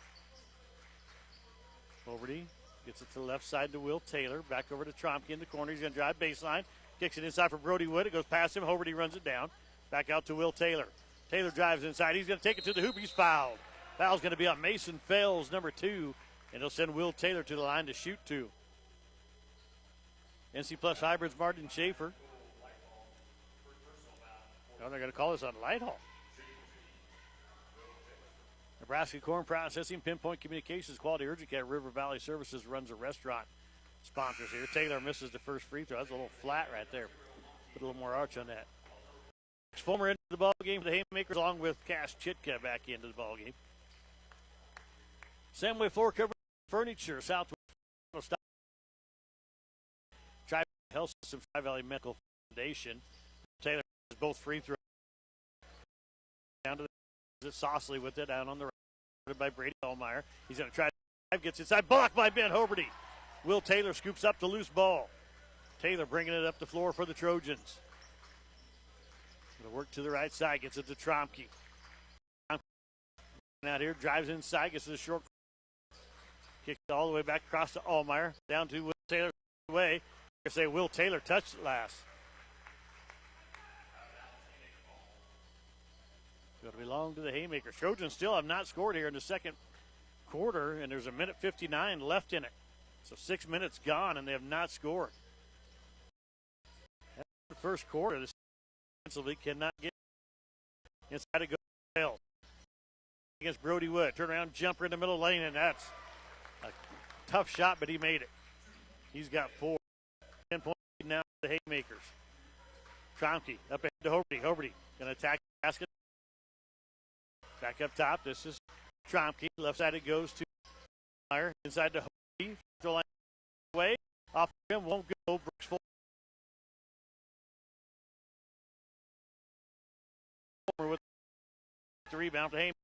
Hoberty gets it to the left side to Will Taylor. Back over to Tromke in the corner. He's going to drive baseline. Kicks it inside for Brody Wood. It goes past him. Hoberty runs it down. Back out to Will Taylor. Taylor drives inside. He's going to take it to the hoop. He's fouled. Foul's going to be on Mason Fells, number 2. And he'll send Will Taylor to the line to shoot 2. NC Plus Hybrids, Martin Schaefer. Oh, they're going to call this on Lighthall. Nebraska Corn Processing, Pinpoint Communications, Quality Urgent Care, River Valley Services runs a restaurant. Sponsors here. Taylor misses the first free throw. That's a little flat right there. Put a little more arch on that. Fulmer into the ball game for the Haymakers, along with Cash Chitka back into the ball game. Samway Floor Cover Furniture, Southwest Tri Health System, Tri Valley Medical Foundation. Taylor has both free throws. Down to the Sausley with it out on the right by Brady Allmeyer. He's going to try to drive, gets inside, blocked by Ben Hoberty. Will Taylor scoops up the loose ball. Taylor bringing it up the floor for the Trojans. Going to work to the right side, gets it to Tromke. Out here, drives inside, gets to the short. Kicks it all the way back across to Allmeyer. Down to Will Taylor away. I say Will Taylor touched it last. Going to belong to the Haymakers. Trojans still have not scored here in the second quarter, and there's 1:59 left in it. So 6 minutes gone, and they have not scored. That's the first quarter. This defensively cannot get inside to go against Brody Wood. Turnaround jumper in the middle lane, and that's a tough shot, but he made it. He's got 4. 10 points now for the Haymakers. Tromke up ahead to Hoberty. Hoberty going to attack the basket. Back up top, this is Tromke. Left side it goes to Meyer. Inside to Hoberty. Throw line away. Off the rim, won't go. Brooks Fulmer with the rebound for Haymakers.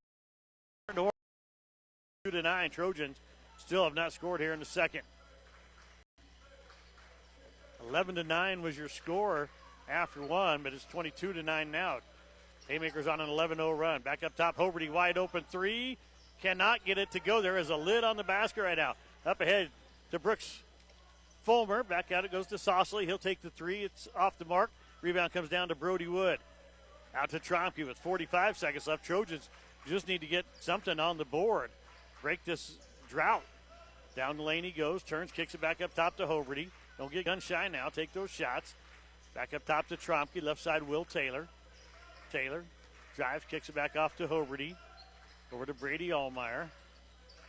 2-9. Trojans still have not scored here in the second. 11-9 was your score after one, but it's 22-9 now. Haymakers on an 11-0 run. Back up top, Hoberty wide open 3. Cannot get it to go. There is a lid on the basket right now. Up ahead to Brooks Fulmer. Back out it goes to Sausley. He'll take the 3. It's off the mark. Rebound comes down to Brody Wood. Out to Tromke with 45 seconds left. Trojans just need to get something on the board. Break this drought. Down the lane he goes. Turns, kicks it back up top to Hoberty. Don't get gun shy now. Take those shots. Back up top to Tromke. Left side, Will Taylor. Taylor drives, kicks it back off to Hoberty. Over to Brady Allmeyer.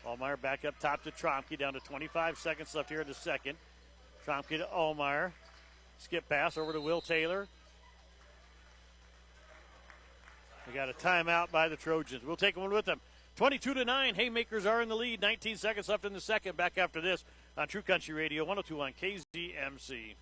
Allmeyer back up top to Tromke. Down to 25 seconds left here in the second. Tromke to Allmeyer. Skip pass over to Will Taylor. We got a timeout by the Trojans. We'll take one with them. 22-9. Haymakers are in the lead. 19 seconds left in the second. Back after this on True Country Radio 102.1 KZMC.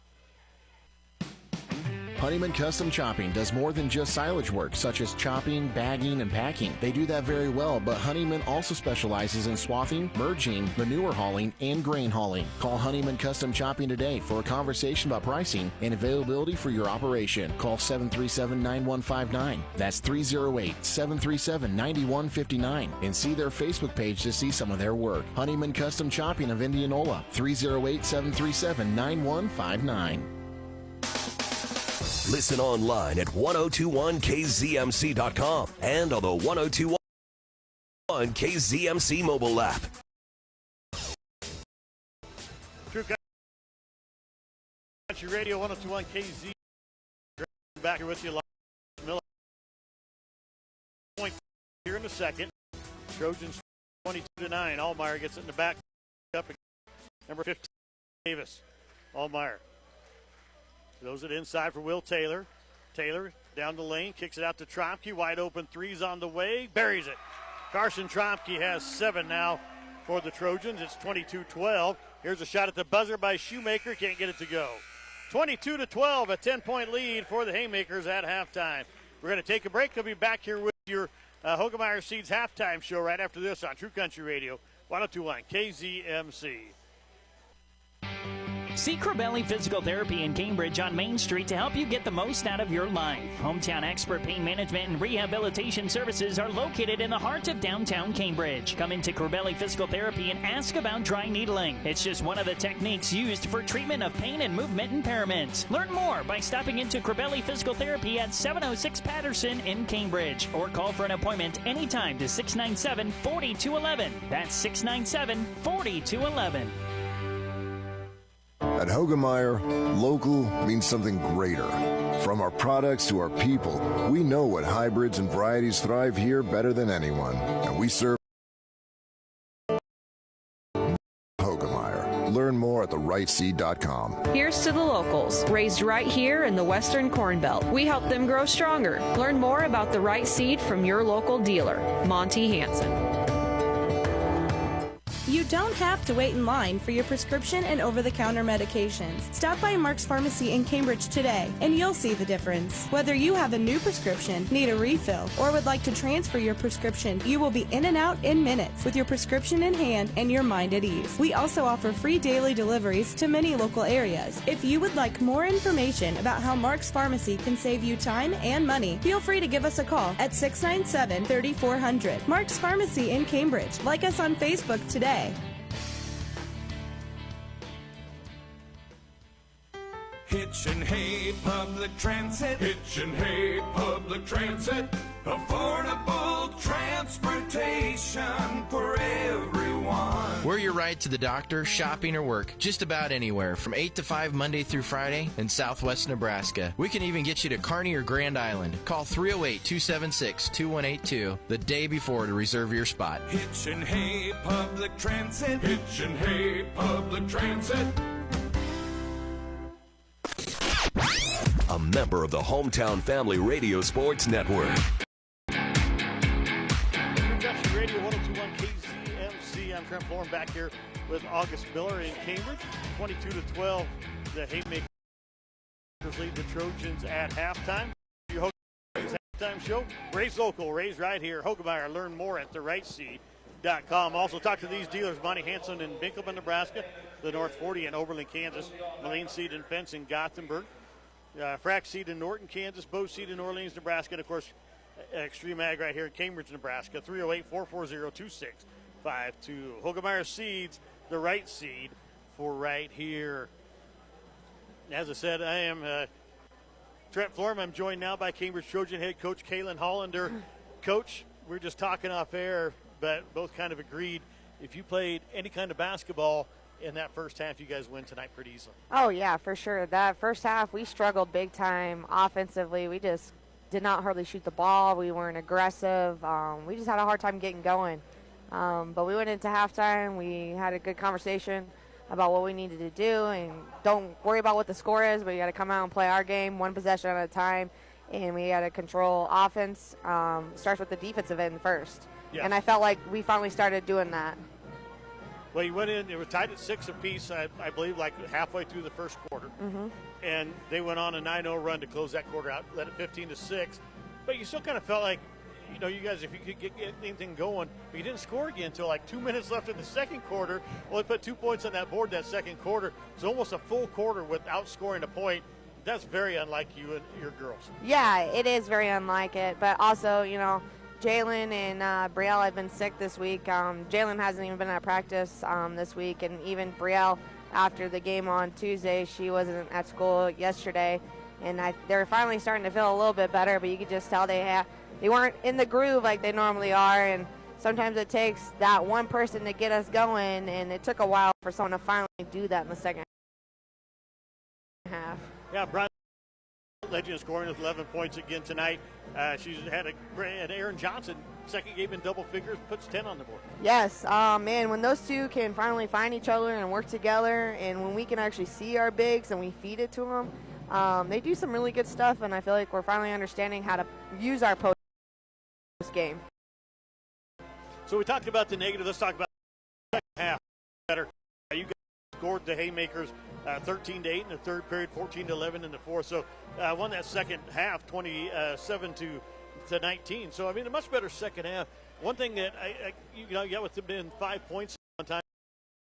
Honeyman Custom Chopping does more than just silage work, such as chopping, bagging, and packing. They do that very well, but Honeyman also specializes in swathing, merging, manure hauling, and grain hauling. Call Honeyman Custom Chopping today for a conversation about pricing and availability for your operation. Call 737-9159. That's 308-737-9159. And see their Facebook page to see some of their work. Honeyman Custom Chopping of Indianola, 308-737-9159. Listen online at 1021kzmc.com and on the 1021 KZMC mobile app. True Country Radio 1021 KZ. Back here with you, Miller. Point here in a second. Trojans 22-9. Allmeyer gets it in the back. Up again. Number 15, Davis. Allmeyer throws it inside for Will Taylor. Taylor down the lane, kicks it out to Tromke. Wide open threes on the way. Buries it. Carson Tromke has 7 now for the Trojans. It's 22-12. Here's a shot at the buzzer by Shoemaker. Can't get it to go. 22-12, a 10-point lead for the Haymakers at halftime. We're going to take a break. They'll be back here with your Hogemeyer Seeds halftime show right after this on True Country Radio 1021 KZMC. See Corbelli Physical Therapy in Cambridge on Main Street to help you get the most out of your life. Hometown expert pain management and rehabilitation services are located in the heart of downtown Cambridge. Come into Corbelli Physical Therapy and ask about dry needling. It's just one of the techniques used for treatment of pain and movement impairments. Learn more by stopping into Corbelli Physical Therapy at 706 Patterson in Cambridge or call for an appointment anytime to 697-4211. That's 697-4211. At Hogemeyer, local means something greater. From our products to our people, we know what hybrids and varieties thrive here better than anyone. And we serve Hogemeyer. Learn more at therightseed.com. Here's to the locals, raised right here in the Western Corn Belt. We help them grow stronger. Learn more about the right seed from your local dealer, Monty Hansen. You don't have to wait in line for your prescription and over-the-counter medications. Stop by Mark's Pharmacy in Cambridge today, and you'll see the difference. Whether you have a new prescription, need a refill, or would like to transfer your prescription, you will be in and out in minutes with your prescription in hand and your mind at ease. We also offer free daily deliveries to many local areas. If you would like more information about how Mark's Pharmacy can save you time and money, feel free to give us a call at 697-3400. Mark's Pharmacy in Cambridge. Like us on Facebook today. Hitch and Hay Public Transit. Hitch and Hay Public Transit. Affordable transportation for everyone. We're your ride to the doctor, shopping, or work, just about anywhere, from 8 to 5 Monday through Friday in Southwest Nebraska. We can even get you to Kearney or Grand Island. Call 308-276-2182 the day before to reserve your spot. Hitch and Hay Public Transit. Hitch and Hay Public Transit. A member of the Hometown Family Radio Sports Network. Radio 1021 KZMC. I'm Trent Florin back here with August Miller in Cambridge. 22-12, the Haymakers lead the Trojans at halftime. Your Hogemeyer halftime show. Raised local, raised right here. Hogemeyer. Learn more at therightseed.com. Also talk to these dealers: Monty Hansen in Binkleman, Nebraska, the North 40 in Oberlin, Kansas, Mullane Seed and Fence in Gothenburg, Frack Seed in Norton, Kansas, Bow Seed in Orleans, Nebraska, and of course Extreme Ag right here in Cambridge, Nebraska. 308-440-2652. Hogemeyer Seeds, the right seed for right here. As I said, I am Trent Florin. I'm joined now by Cambridge Trojan head coach Kalen Hollander. Coach, we're just talking off air, but both kind of agreed if you played any kind of basketball in that first half, you guys win tonight pretty easily. Oh, yeah, for sure. That first half, we struggled big time offensively. We just did not hardly shoot the ball. We weren't aggressive. We just had a hard time getting going. But we went into halftime. We had a good conversation about what we needed to do, and don't worry about what the score is, but you got to come out and play our game one possession at a time, and we got to control offense. Starts with the defensive end first. Yes. And I felt like we finally started doing that. Well, you went in, it was tied at 6 apiece, I believe, like halfway through the first quarter. Mm-hmm. And they went on a 9-0 run to close that quarter out, led it 15-6. But you still kind of felt like, you know, you guys, if you could get anything going, but you didn't score again until like 2 minutes left in the second quarter. Only put 2 points on that board that second quarter. So almost a full quarter without scoring a point. That's very unlike you and your girls. Yeah, it is very unlike it. But also, you know, Jalen and Brielle have been sick this week. Jalen hasn't even been at practice this week. And even Brielle, after the game on Tuesday, she wasn't at school yesterday. And they're finally starting to feel a little bit better, but you could just tell they weren't in the groove like they normally are, and sometimes it takes that one person to get us going, and it took a while for someone to finally do that in the second half. Yeah, Brian Legend scoring with 11 points again tonight. She's had Aaron Johnson, second game in double figures, puts 10 on the board. Yes, man, when those two can finally find each other and work together, and when we can actually see our bigs and we feed it to them, they do some really good stuff, and I feel like we're finally understanding how to use our post game. So we talked about the negative. Let's talk about the second half better. You guys scored the Haymakers 13-8 in the third period, 14-11 in the fourth. So won that second half 27-19. So I mean, a much better second half. One thing that you got with them being 5 points on time,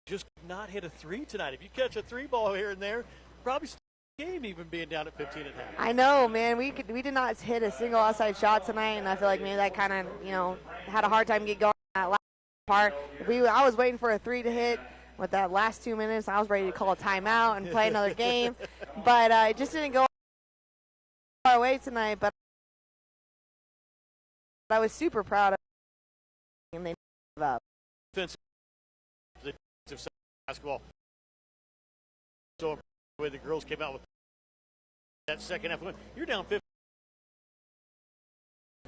just not hit a three tonight. If you catch a three ball here and there, probably still game even being down at 15 and a half. I know, man. We did not hit a single outside shot tonight, and I feel like maybe that kind of, had a hard time getting going in that last part. I was waiting for a three to hit with that last 2 minutes. I was ready to call a timeout and play another game, but it just didn't go our way tonight. But I was super proud of them, and they gave up. Defensive basketball. So the way the girls came out with that second half win. You're down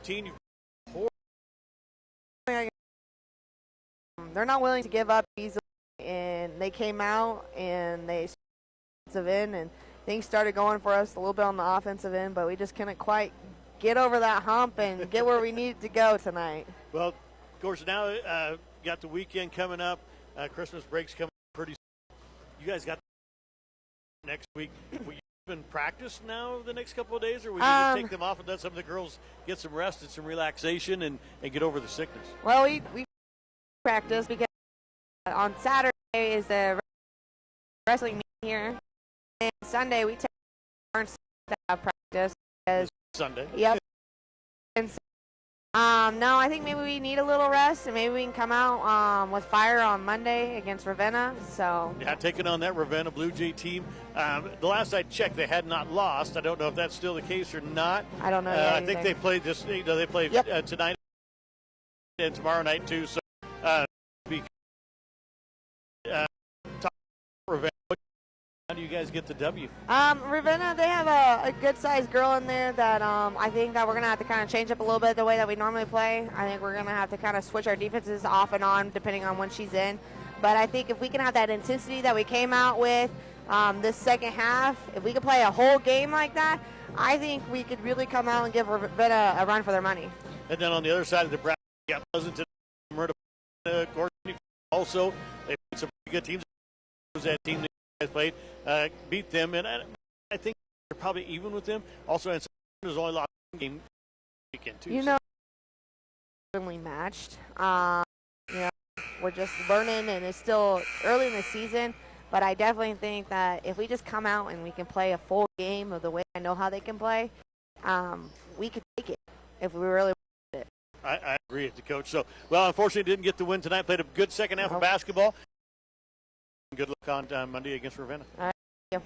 15. They're not willing to give up easily, and they came out and they offensive end, and things started going for us a little bit on the offensive end, but we just couldn't quite get over that hump and get where we needed to go tonight. Well, of course, now got the weekend coming up. Christmas break's coming pretty soon. You guys got next week. Will you even practice now the next couple of days, or will you just take them off and let some of the girls get some rest and some relaxation and get over the sickness? Well, we practice because on Saturday is the wrestling meet here, and Sunday we take our staff practice. Sunday? Yep. And so, no, I think maybe we need a little rest, and maybe we can come out with fire on Monday against Ravenna. So yeah, taking on that Ravenna Blue Jay team. The last I checked, they had not lost. I don't know if that's still the case or not. I don't know. I think they played this. They played tonight and tomorrow night too. So, Ravenna. How do you guys get the W? Ravenna, they have a good-sized girl in there that I think that we're going to have to kind of change up a little bit the way that we normally play. I think we're going to have to kind of switch our defenses off and on depending on when she's in. But I think if we can have that intensity that we came out with this second half, if we could play a whole game like that, I think we could really come out and give Ravenna a run for their money. And then on the other side of the bracket, you got Pleasanton, Gordon also. They played some pretty good teams. That team that you guys played beat them, and I think they're probably even with them. Also, and there's only lost one game weekend too. Evenly matched. We're just learning, and it's still early in the season. But I definitely think that if we just come out and we can play a full game of the way I know how they can play, we could take it if we really wanted it. I agree with the coach. So, well, unfortunately, didn't get the win tonight. Played a good second half of basketball. Good luck on Monday against Ravenna. All right.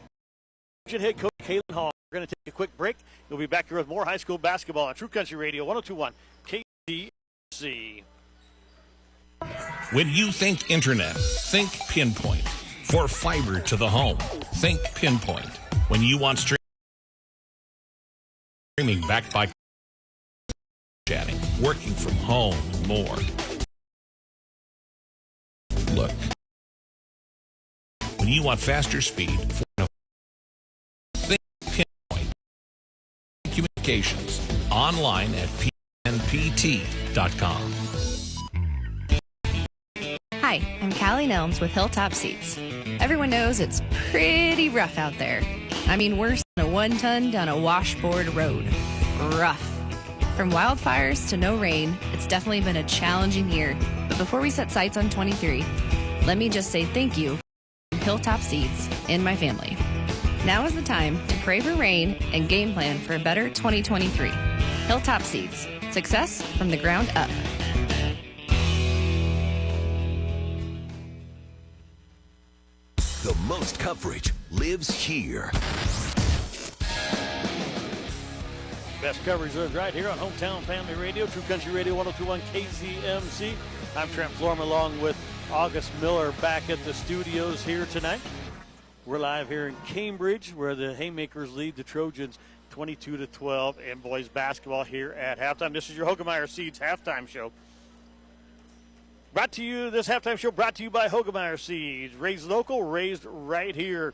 Trojan head coach Kaylin Hall. We're going to take a quick break. We'll be back here with more high school basketball on True Country Radio 102.1 KZMC. When you think internet, think Pinpoint. For fiber to the home, think Pinpoint. When you want streaming backed by chatting, working from home, and more. Look. When you want faster speed, think Pinpoint. Communications, online at pnpt.com. Hi, I'm Callie Nelms with Hilltop Seats. Everyone knows it's pretty rough out there. I mean, worse than a 1-ton down a washboard road. Rough. From wildfires to no rain, it's definitely been a challenging year. But before we set sights on 23, let me just say thank you from Hilltop Seats and my family. Now is the time to pray for rain and game plan for a better 2023. Hilltop Seats. Success from the ground up. The most coverage lives here. Best coverage lives right here on Hometown Family Radio, True Country Radio 102.1 KZMC. I'm Trent Florman along with August Miller back at the studios here tonight. We're live here in Cambridge where the Haymakers lead the Trojans 22-12 in boys basketball here at halftime. This is your Hoegemeyer Seeds halftime show. This halftime show brought to you by Hoegemeyer Seeds. Raised local, raised right here.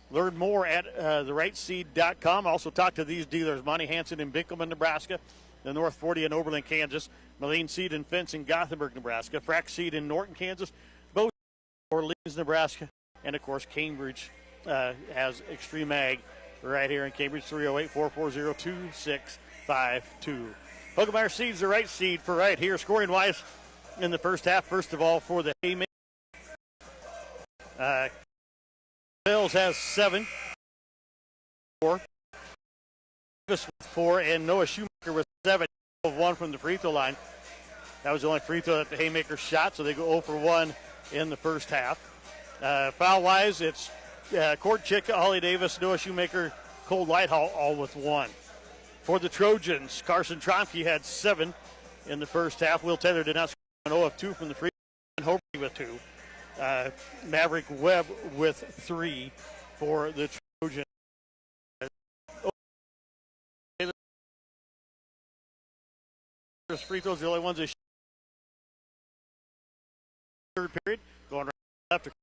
Learn more at therightseed.com. Also talk to these dealers, Monty Hansen in Binkelman, Nebraska, the North 40 in Oberlin, Kansas, Moline Seed and Fence in Gothenburg, Nebraska, Frack Seed in Norton, Kansas, Bow Orleans, Nebraska, and, of course, Cambridge has Extreme Ag right here in Cambridge, 308-440-2652. Hoegemeyer Seeds, the right seed for right here. Scoring-wise in the first half, first of all, for the Haymakers. Bills has 7, 4, Davis with 4, and Noah Shoemaker with 7, 1 from the free throw line. That was the only free throw that the Haymakers shot, so they go 0 for 1 in the first half. Foul-wise, it's Cord Chick, Ollie Davis, Noah Shoemaker, Cole Lighthall, all with 1. For the Trojans, Carson Tromke had 7 in the first half. Will Taylor did not score, 0 of 2 from the free throw, and Hoberty with 2. Maverick Webb with 3 for the Trojans. Free throws, the only ones that third period. Going right left. It's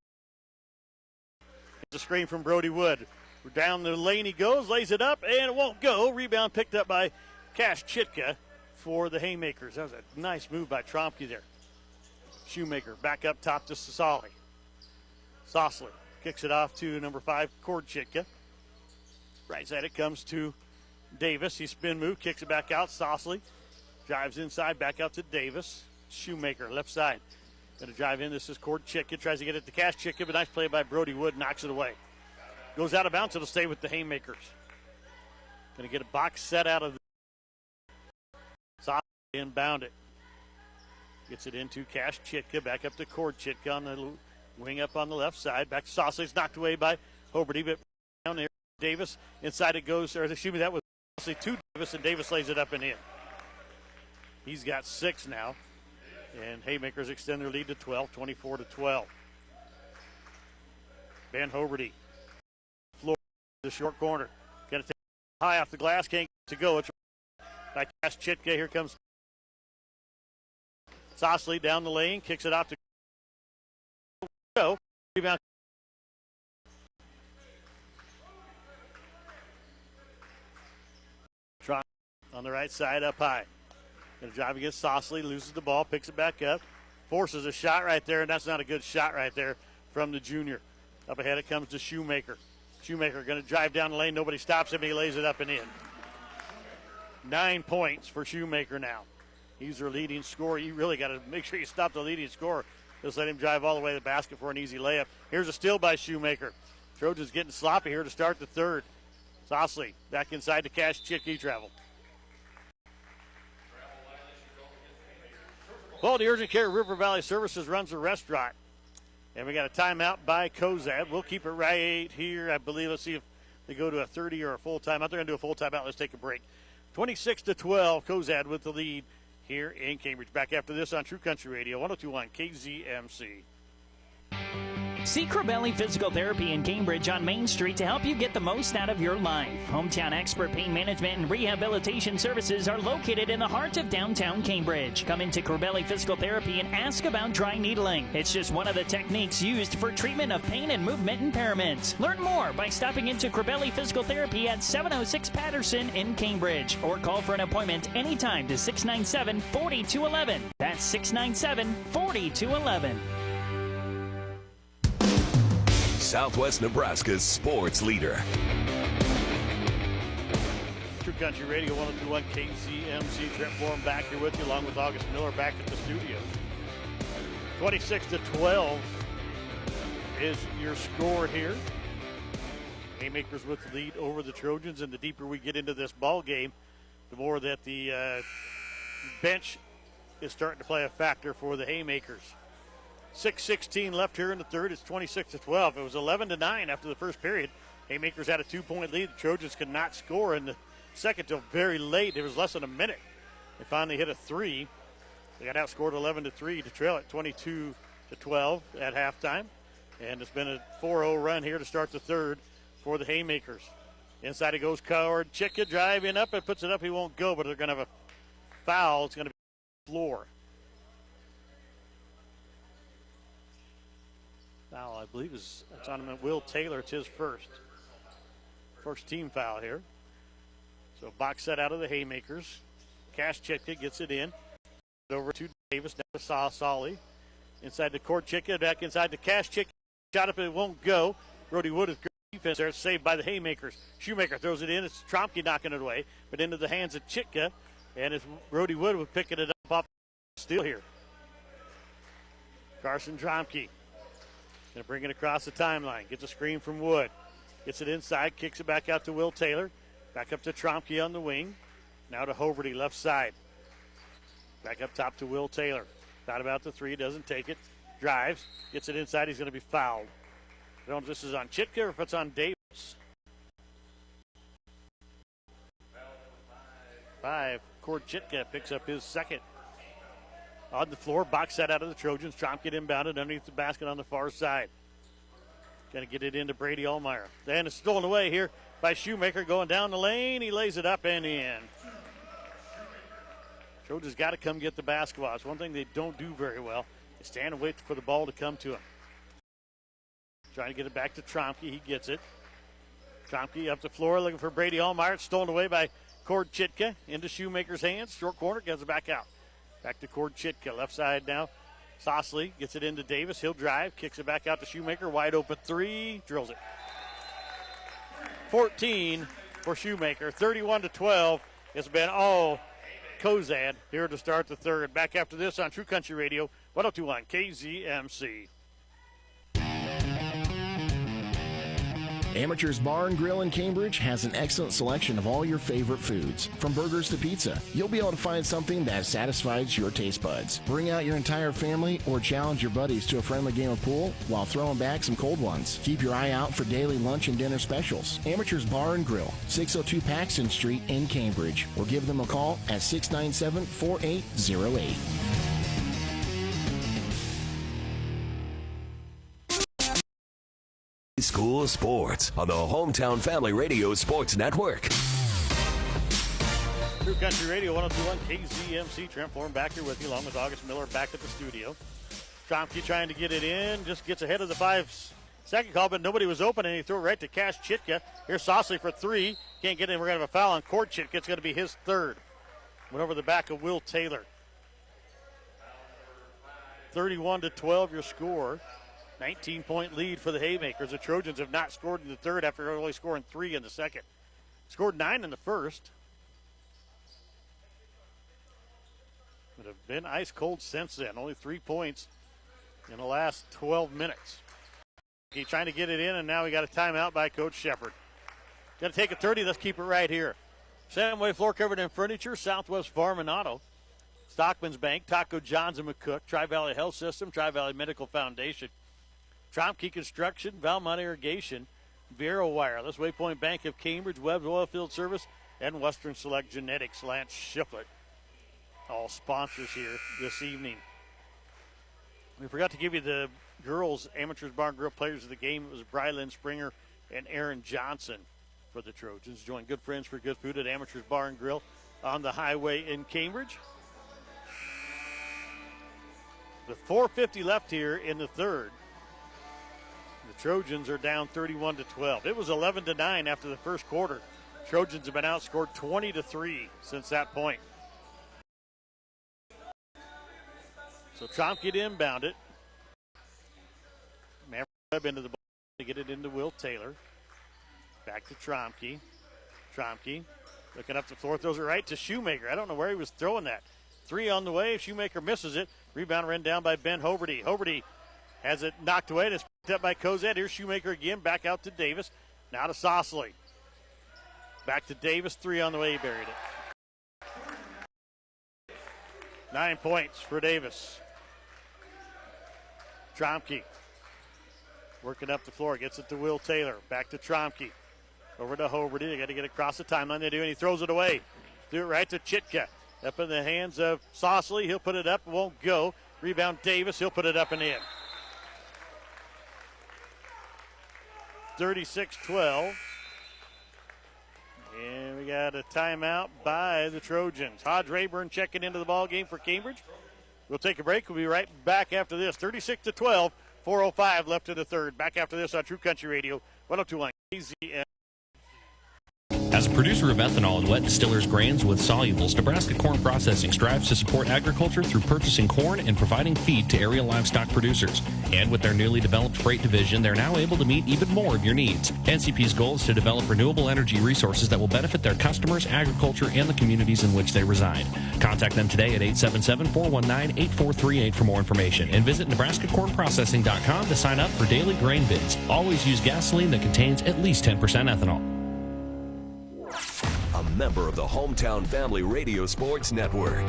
a screen from Brody Wood. Down the lane he goes, lays it up, and it won't go. Rebound picked up by Cash Chitka for the Haymakers. That was a nice move by Tromke there. Shoemaker back up top to Sasali. Sossler kicks it off to number 5, Cord Chitka. Right side it comes to Davis. He spin move, kicks it back out. Sossler drives inside, back out to Davis. Shoemaker, left side. Going to drive in. This is Cord Chitka. Tries to get it to Cash Chitka, but nice play by Brody Wood. Knocks it away. Goes out of bounds. It'll stay with the Haymakers. Going to get a box set out of the Sossler, inbound it. Gets it into Cash Chitka, back up to Cord Chitka on the wing up on the left side. Back to Sossler. It's knocked away by Hoberty, but down there, Davis. Inside it goes, or excuse me, that was Sossler to Davis, and Davis lays it up and in. He's got 6 now, and Haymakers extend their lead to 12, 24-12. Ben Hoberty, floor, the short corner. Going to take high off the glass, can't get to go. It's by Cash Chitka. Here comes Sossler down the lane, kicks it out to go. Rebound. Try on the right side, up high. Going to drive against Sossler, loses the ball, picks it back up, forces a shot right there, and that's not a good shot right there from the junior. Up ahead it comes to Shoemaker. Shoemaker going to drive down the lane. Nobody stops him. He lays it up and in. 9 points for Shoemaker now. He's their leading scorer. You really got to make sure you stop the leading scorer. Just let him drive all the way to the basket for an easy layup. Here's a steal by Shoemaker. Trojans getting sloppy here to start the third. Sossler back inside to Cash Chitka. Travel. Quality Urgent Care River Valley Services runs a restaurant. And we got a timeout by Cozad. We'll keep it right here, I believe. Let's see if they go to a 30 or a full timeout. They're going to do a full timeout. Let's take a break. 26-12, Cozad with the lead here in Cambridge. Back after this on True Country Radio, 102.1 KZMC. See Corbelli Physical Therapy in Cambridge on Main Street to help you get the most out of your life. Hometown expert pain management and rehabilitation services are located in the heart of downtown Cambridge. Come into Corbelli Physical Therapy and ask about dry needling. It's just one of the techniques used for treatment of pain and movement impairments. Learn more by stopping into Corbelli Physical Therapy at 706 Patterson in Cambridge, or call for an appointment anytime to 697-4211. That's 697-4211. Southwest Nebraska's sports leader. True Country Radio 102.1 KZMC. Trent Forum back here with you, along with August Miller back at the studio. 26-12 is your score here. Haymakers with the lead over the Trojans, and the deeper we get into this ball game, the more that the bench is starting to play a factor for the Haymakers. 6:16 left here in the third. It's 26-12. It was 11-9 after the first period. Haymakers had a 2-point lead. The Trojans could not score in the second till very late. It was less than a minute. They finally hit a three. They got outscored 11-3 to trail at 22-12 at halftime. And it's been a 4-0 run here to start the third for the Haymakers. Inside it goes Coward. Chicka driving up and puts it up. He won't go, but they're going to have a foul. It's going to be floor. Foul, I believe, it's on Will Taylor. It's his first team foul here. So box set out of the Haymakers. Cash Chicka gets it in. Over to Davis, down to Solly. Inside the court, Chicka back inside the Cash Chicka. Shot up, it won't go. Brody Wood is great defense there. It's saved by the Haymakers. Shoemaker throws it in. It's Tromke knocking it away, but into the hands of Chicka. And it's Brody Wood was picking it up off the steal here. Carson Tromke going to bring it across the timeline. Gets a screen from Wood. Gets it inside, kicks it back out to Will Taylor. Back up to Tromke on the wing. Now to Hoverty, left side. Back up top to Will Taylor. Thought about the three, doesn't take it. Drives, gets it inside, he's going to be fouled. I don't know if this is on Chitka or if it's on Davis. 5, Cord Chitka picks up his second. On the floor, box set out of the Trojans. Tromke inbounded underneath the basket on the far side. Going to get it into Brady Allmeyer. Then it's stolen away here by Shoemaker going down the lane. He lays it up and in. Trojans got to come get the basketball. It's one thing they don't do very well. They stand and wait for the ball to come to him. Trying to get it back to Tromke. He gets it. Tromke up the floor looking for Brady Allmeyer. It's stolen away by Cord Chitka into Shoemaker's hands. Short corner, gets it back out. Back to Cord Chitka. Left side now. Sosley gets it into Davis. He'll drive. Kicks it back out to Shoemaker. Wide open three. Drills it. 14 for Shoemaker. 31-12. It's been all Cozad here to start the third. Back after this on True Country Radio, 102.1 KZMC. Amateurs Bar and Grill in Cambridge has an excellent selection of all your favorite foods. From burgers to pizza, you'll be able to find something that satisfies your taste buds. Bring out your entire family or challenge your buddies to a friendly game of pool while throwing back some cold ones. Keep your eye out for daily lunch and dinner specials. Amateurs Bar and Grill, 602 Paxton Street in Cambridge, or give them a call at 697-4808. School Sports on the Hometown Family Radio Sports Network. True Country Radio 102.1 KZMC. Trent Forum back here with you, along with August Miller back at the studio. Tromke trying to get it in, just gets ahead of the 5-second call, but nobody was open, and he threw it right to Cash Chitka. Here's Sosley for three. Can't get in. We're going to have a foul on Cord Chitka. It's going to be his third. Went over the back of Will Taylor. 31-12 your score. 19-point lead for the Haymakers. The Trojans have not scored in the third after only scoring 3 in the second. Scored 9 in the first. But have been ice cold since then. Only 3 points in the last 12 minutes. He's trying to get it in, and now we got a timeout by Coach Shepard. Got to take a 30. Let's keep it right here. Samway Floor Covered in Furniture, Southwest Farm and Auto, Stockman's Bank, Taco John's and McCook, Tri-Valley Health System, Tri-Valley Medical Foundation, Tromke Construction, Valmont Irrigation, Vero Wireless, Waypoint Bank of Cambridge, Webb's Oilfield Service, and Western Select Genetics. Lance Shiplet, all sponsors here this evening. We forgot to give you the girls' Amateurs Bar and Grill players of the game. It was Brylan Springer and Aaron Johnson for the Trojans. Join good friends for good food at Amateurs Bar and Grill on the highway in Cambridge. With 4:50 left here in the third, the Trojans are down 31-12. It was 11-9 after the first quarter. Trojans have been outscored 20-3 since that point. So Tromke inbound it. Maverick Webb into the ball. to get it into Will Taylor. Back to Tromke. Tromke looking up the floor, throws it right to Shoemaker. I don't know where he was throwing that. 3 on the way. Shoemaker misses it. Rebound ran down by Ben Hoberty. Hoberty has it knocked away. It's picked up by Cozad. Here's Shoemaker again. Back out to Davis. Now to Sausley. Back to Davis. 3 on the way. He buried it. 9 points for Davis. Tromke working up the floor. Gets it to Will Taylor. Back to Tromke. Over to Hoberty. They got to get across the timeline. They do, and he throws it away. Do it right to Chitka. Up in the hands of Sausley. He'll put it up. Won't go. Rebound Davis. He'll put it up and in. 36-12. And we got a timeout by the Trojans. Hodge Rayburn checking into the ball game for Cambridge. We'll take a break. We'll be right back after this. 36-12. 4:05 left in the third. Back after this on True Country Radio. 102.1 KZM. As a producer of ethanol and wet distillers grains with solubles, Nebraska Corn Processing strives to support agriculture through purchasing corn and providing feed to area livestock producers. And with their newly developed freight division, they're now able to meet even more of your needs. NCP's goal is to develop renewable energy resources that will benefit their customers, agriculture, and the communities in which they reside. Contact them today at 877-419-8438 for more information. And visit NebraskaCornProcessing.com to sign up for daily grain bids. Always use gasoline that contains at least 10% ethanol. A member of the Hometown Family Radio Sports Network.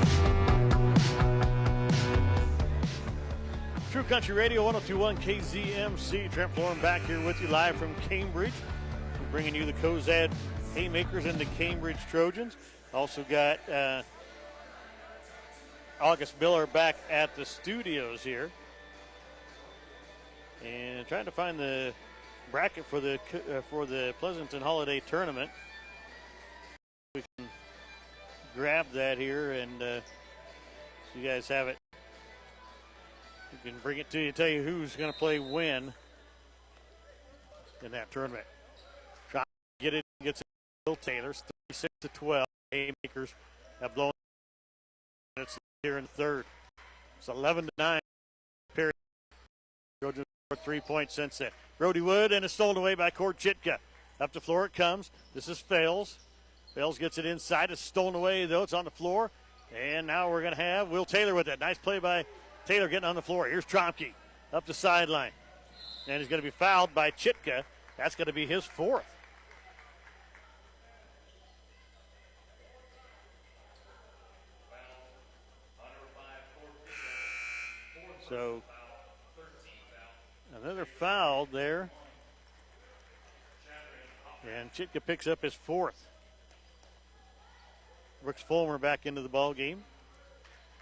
True Country Radio 102.1 KZMC. Trent Florin back here with you live from Cambridge. We're bringing you the Cozad Haymakers and the Cambridge Trojans. Also got August Miller back at the studios here. And trying to find the bracket for the Pleasanton Holiday Tournament. We can grab that here and so you guys have it. We can bring it to you, tell you who's going to play when in that tournament. Try to get it, gets it. Will Taylor's 36-12. Haymakers have blown minutes here in the third. It's 11-9 period. Trojans scored 3 points since then. Brody Wood, and it's stolen away by Cord Chitka. Up the floor it comes. This is Fales. Fales gets it inside. It's stolen away, though. It's on the floor. And now we're going to have Will Taylor with it. Nice play by Taylor getting on the floor. Here's Tromke up the sideline. And he's going to be fouled by Chitka. That's going to be his fourth. So another foul there. And Chitka picks up his fourth. Brooks Fulmer back into the ball game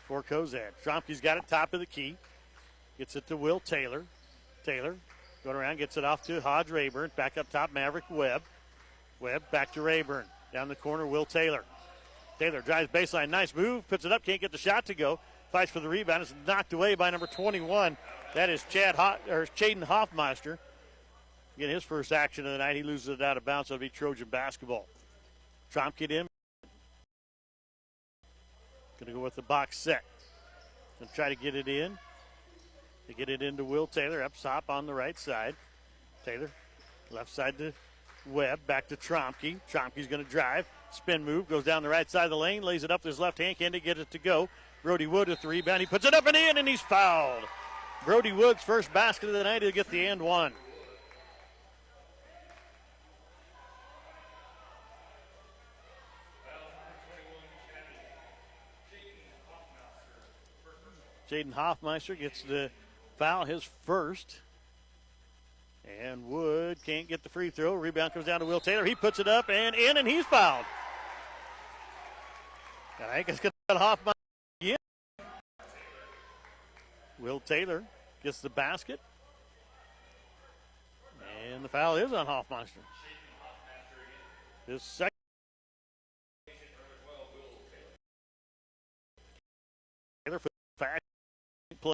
for Cozad. Tromke's got it top of the key. Gets it to Will Taylor. Taylor going around, gets it off to Hodge Rayburn. Back up top, Maverick Webb. Webb back to Rayburn. Down the corner, Will Taylor. Taylor drives baseline. Nice move. Puts it up. Can't get the shot to go. Fights for the rebound. It's knocked away by number 21. That is Chaden Hoffmeister. Getting his first action of the night. He loses it out of bounds. It'll be Trojan basketball. Tromke in. Going to go with the box set. Going to try to get it in. To get it into Will Taylor. Up top on the right side. Taylor, left side to Webb. Back to Tromke. Tromke's going to drive. Spin move. Goes down the right side of the lane. Lays it up with his left hand. Can't get it to go. Brody Wood with the rebound. He puts it up and in, and he's fouled. Brody Wood's first basket of the night. He'll get the and one. Jaden Hoffmeister gets the foul, his first. And Wood can't get the free throw. Rebound comes down to Will Taylor. He puts it up and in, and he's fouled. And I think it's going to Hoffmeister again. Will Taylor gets the basket. And the foul is on Hoffmeister. His second. Taylor for the fast play.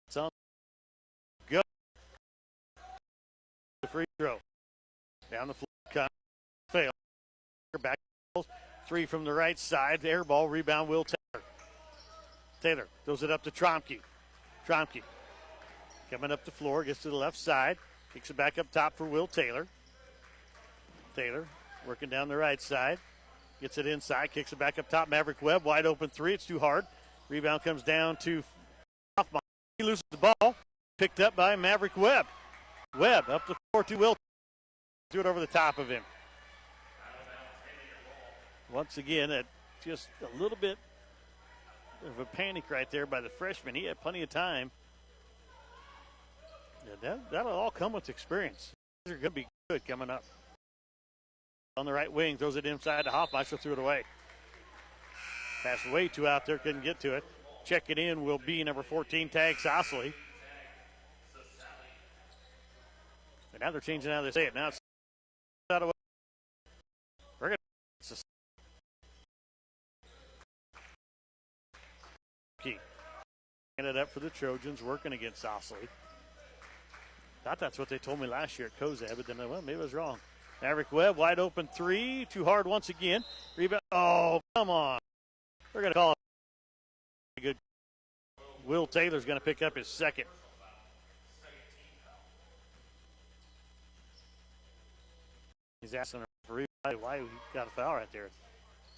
It's on. Go. The free throw. Down the floor. Cut. Fail. Back. Three from the right side. Air ball. Rebound. Will Taylor. Taylor throws it up to Tromke. Tromke Coming up the floor, gets to the left side. Kicks it back up top for Will Taylor. Taylor working down the right side. Gets it inside, kicks it back up top. Maverick Webb, wide open three. It's too hard. Rebound comes down to Hoffman. He loses the ball. Picked up by Maverick Webb. Webb up the floor to Will. Threw it over the top of him. Once again, just a little bit of a panic right there by the freshman. He had plenty of time. Yeah, that'll all come with experience. These are going to be good coming up. On the right wing, throws it inside to Hoffmeister, threw it away. Pass way too out there, couldn't get to it. Check it in will be number 14, Tag Sosley. And now they're changing how they say it. Now it's out of way. Key. Ended up for the Trojans, working against Sosley. Thought that's what they told me last year at Cozad, but then maybe I was wrong. Maverick Webb, wide open three. Too hard once again. Rebound. Oh, come on. We're going to call it good. Will Taylor's going to pick up his second. He's asking the referee why he got a foul right there.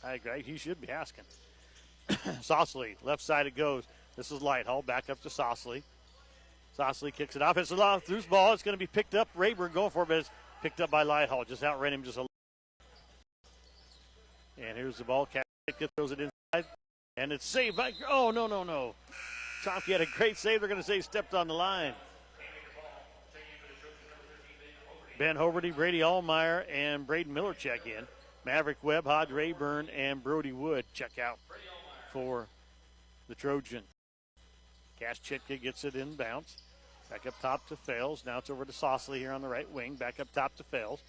I agree. He should be asking. Sosley, left side it goes. This is Lighthall. Back up to Sosley. Sosley kicks it off. It's a loose ball. It's going to be picked up. Rayburn going for it, but it's picked up by Lighthall. Just outran him just a little. And here's the ball. Katka throws it inside. And it's saved by. Oh, no. Chomsky had a great save. They're going to say stepped on the line. Ben Hoberty, Brady Allmeyer, and Braden Miller check in. Maverick Webb, Hodge Rayburn, and Brody Wood check out for the Trojan. Cash Chitka gets it in bounce. Back up top to Fales. Now it's over to Sosley here on the right wing. Back up top to Fales.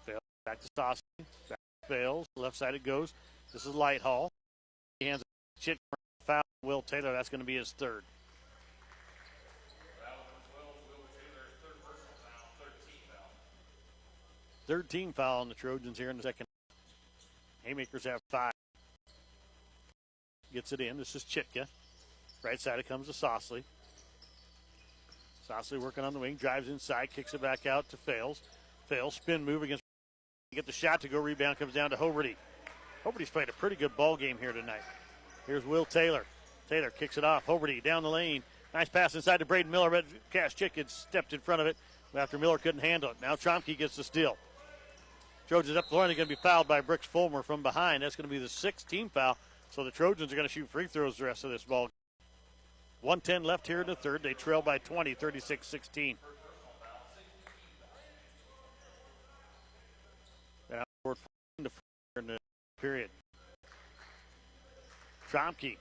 Fales back to Sosley. Back to Fales. Left side it goes. This is Lighthall. He hands it to Chitka. Foul Will Taylor. That's going to be his third. Third team foul on the Trojans here in the second. Haymakers have 5. Gets it in. This is Chitka. Right side it comes to Sosley. Sosley working on the wing. Drives inside. Kicks it back out to Fales. Fales spin move against. Get the shot to go. Rebound comes down to Hoberty. Hoberty's played a pretty good ball game here tonight. Here's Will Taylor. Taylor kicks it off. Hoberty down the lane. Nice pass inside to Braden Miller. But Cash Chitka stepped in front of it after Miller couldn't handle it. Now Tromke gets the steal. Trojans up the line. They're going to be fouled by Brooks Fulmer from behind. That's going to be the 6th team foul. So the Trojans are going to shoot free throws the rest of this ball. 1:10 left here in the third. They trail by 20, 36-16. Now in the period. Tromke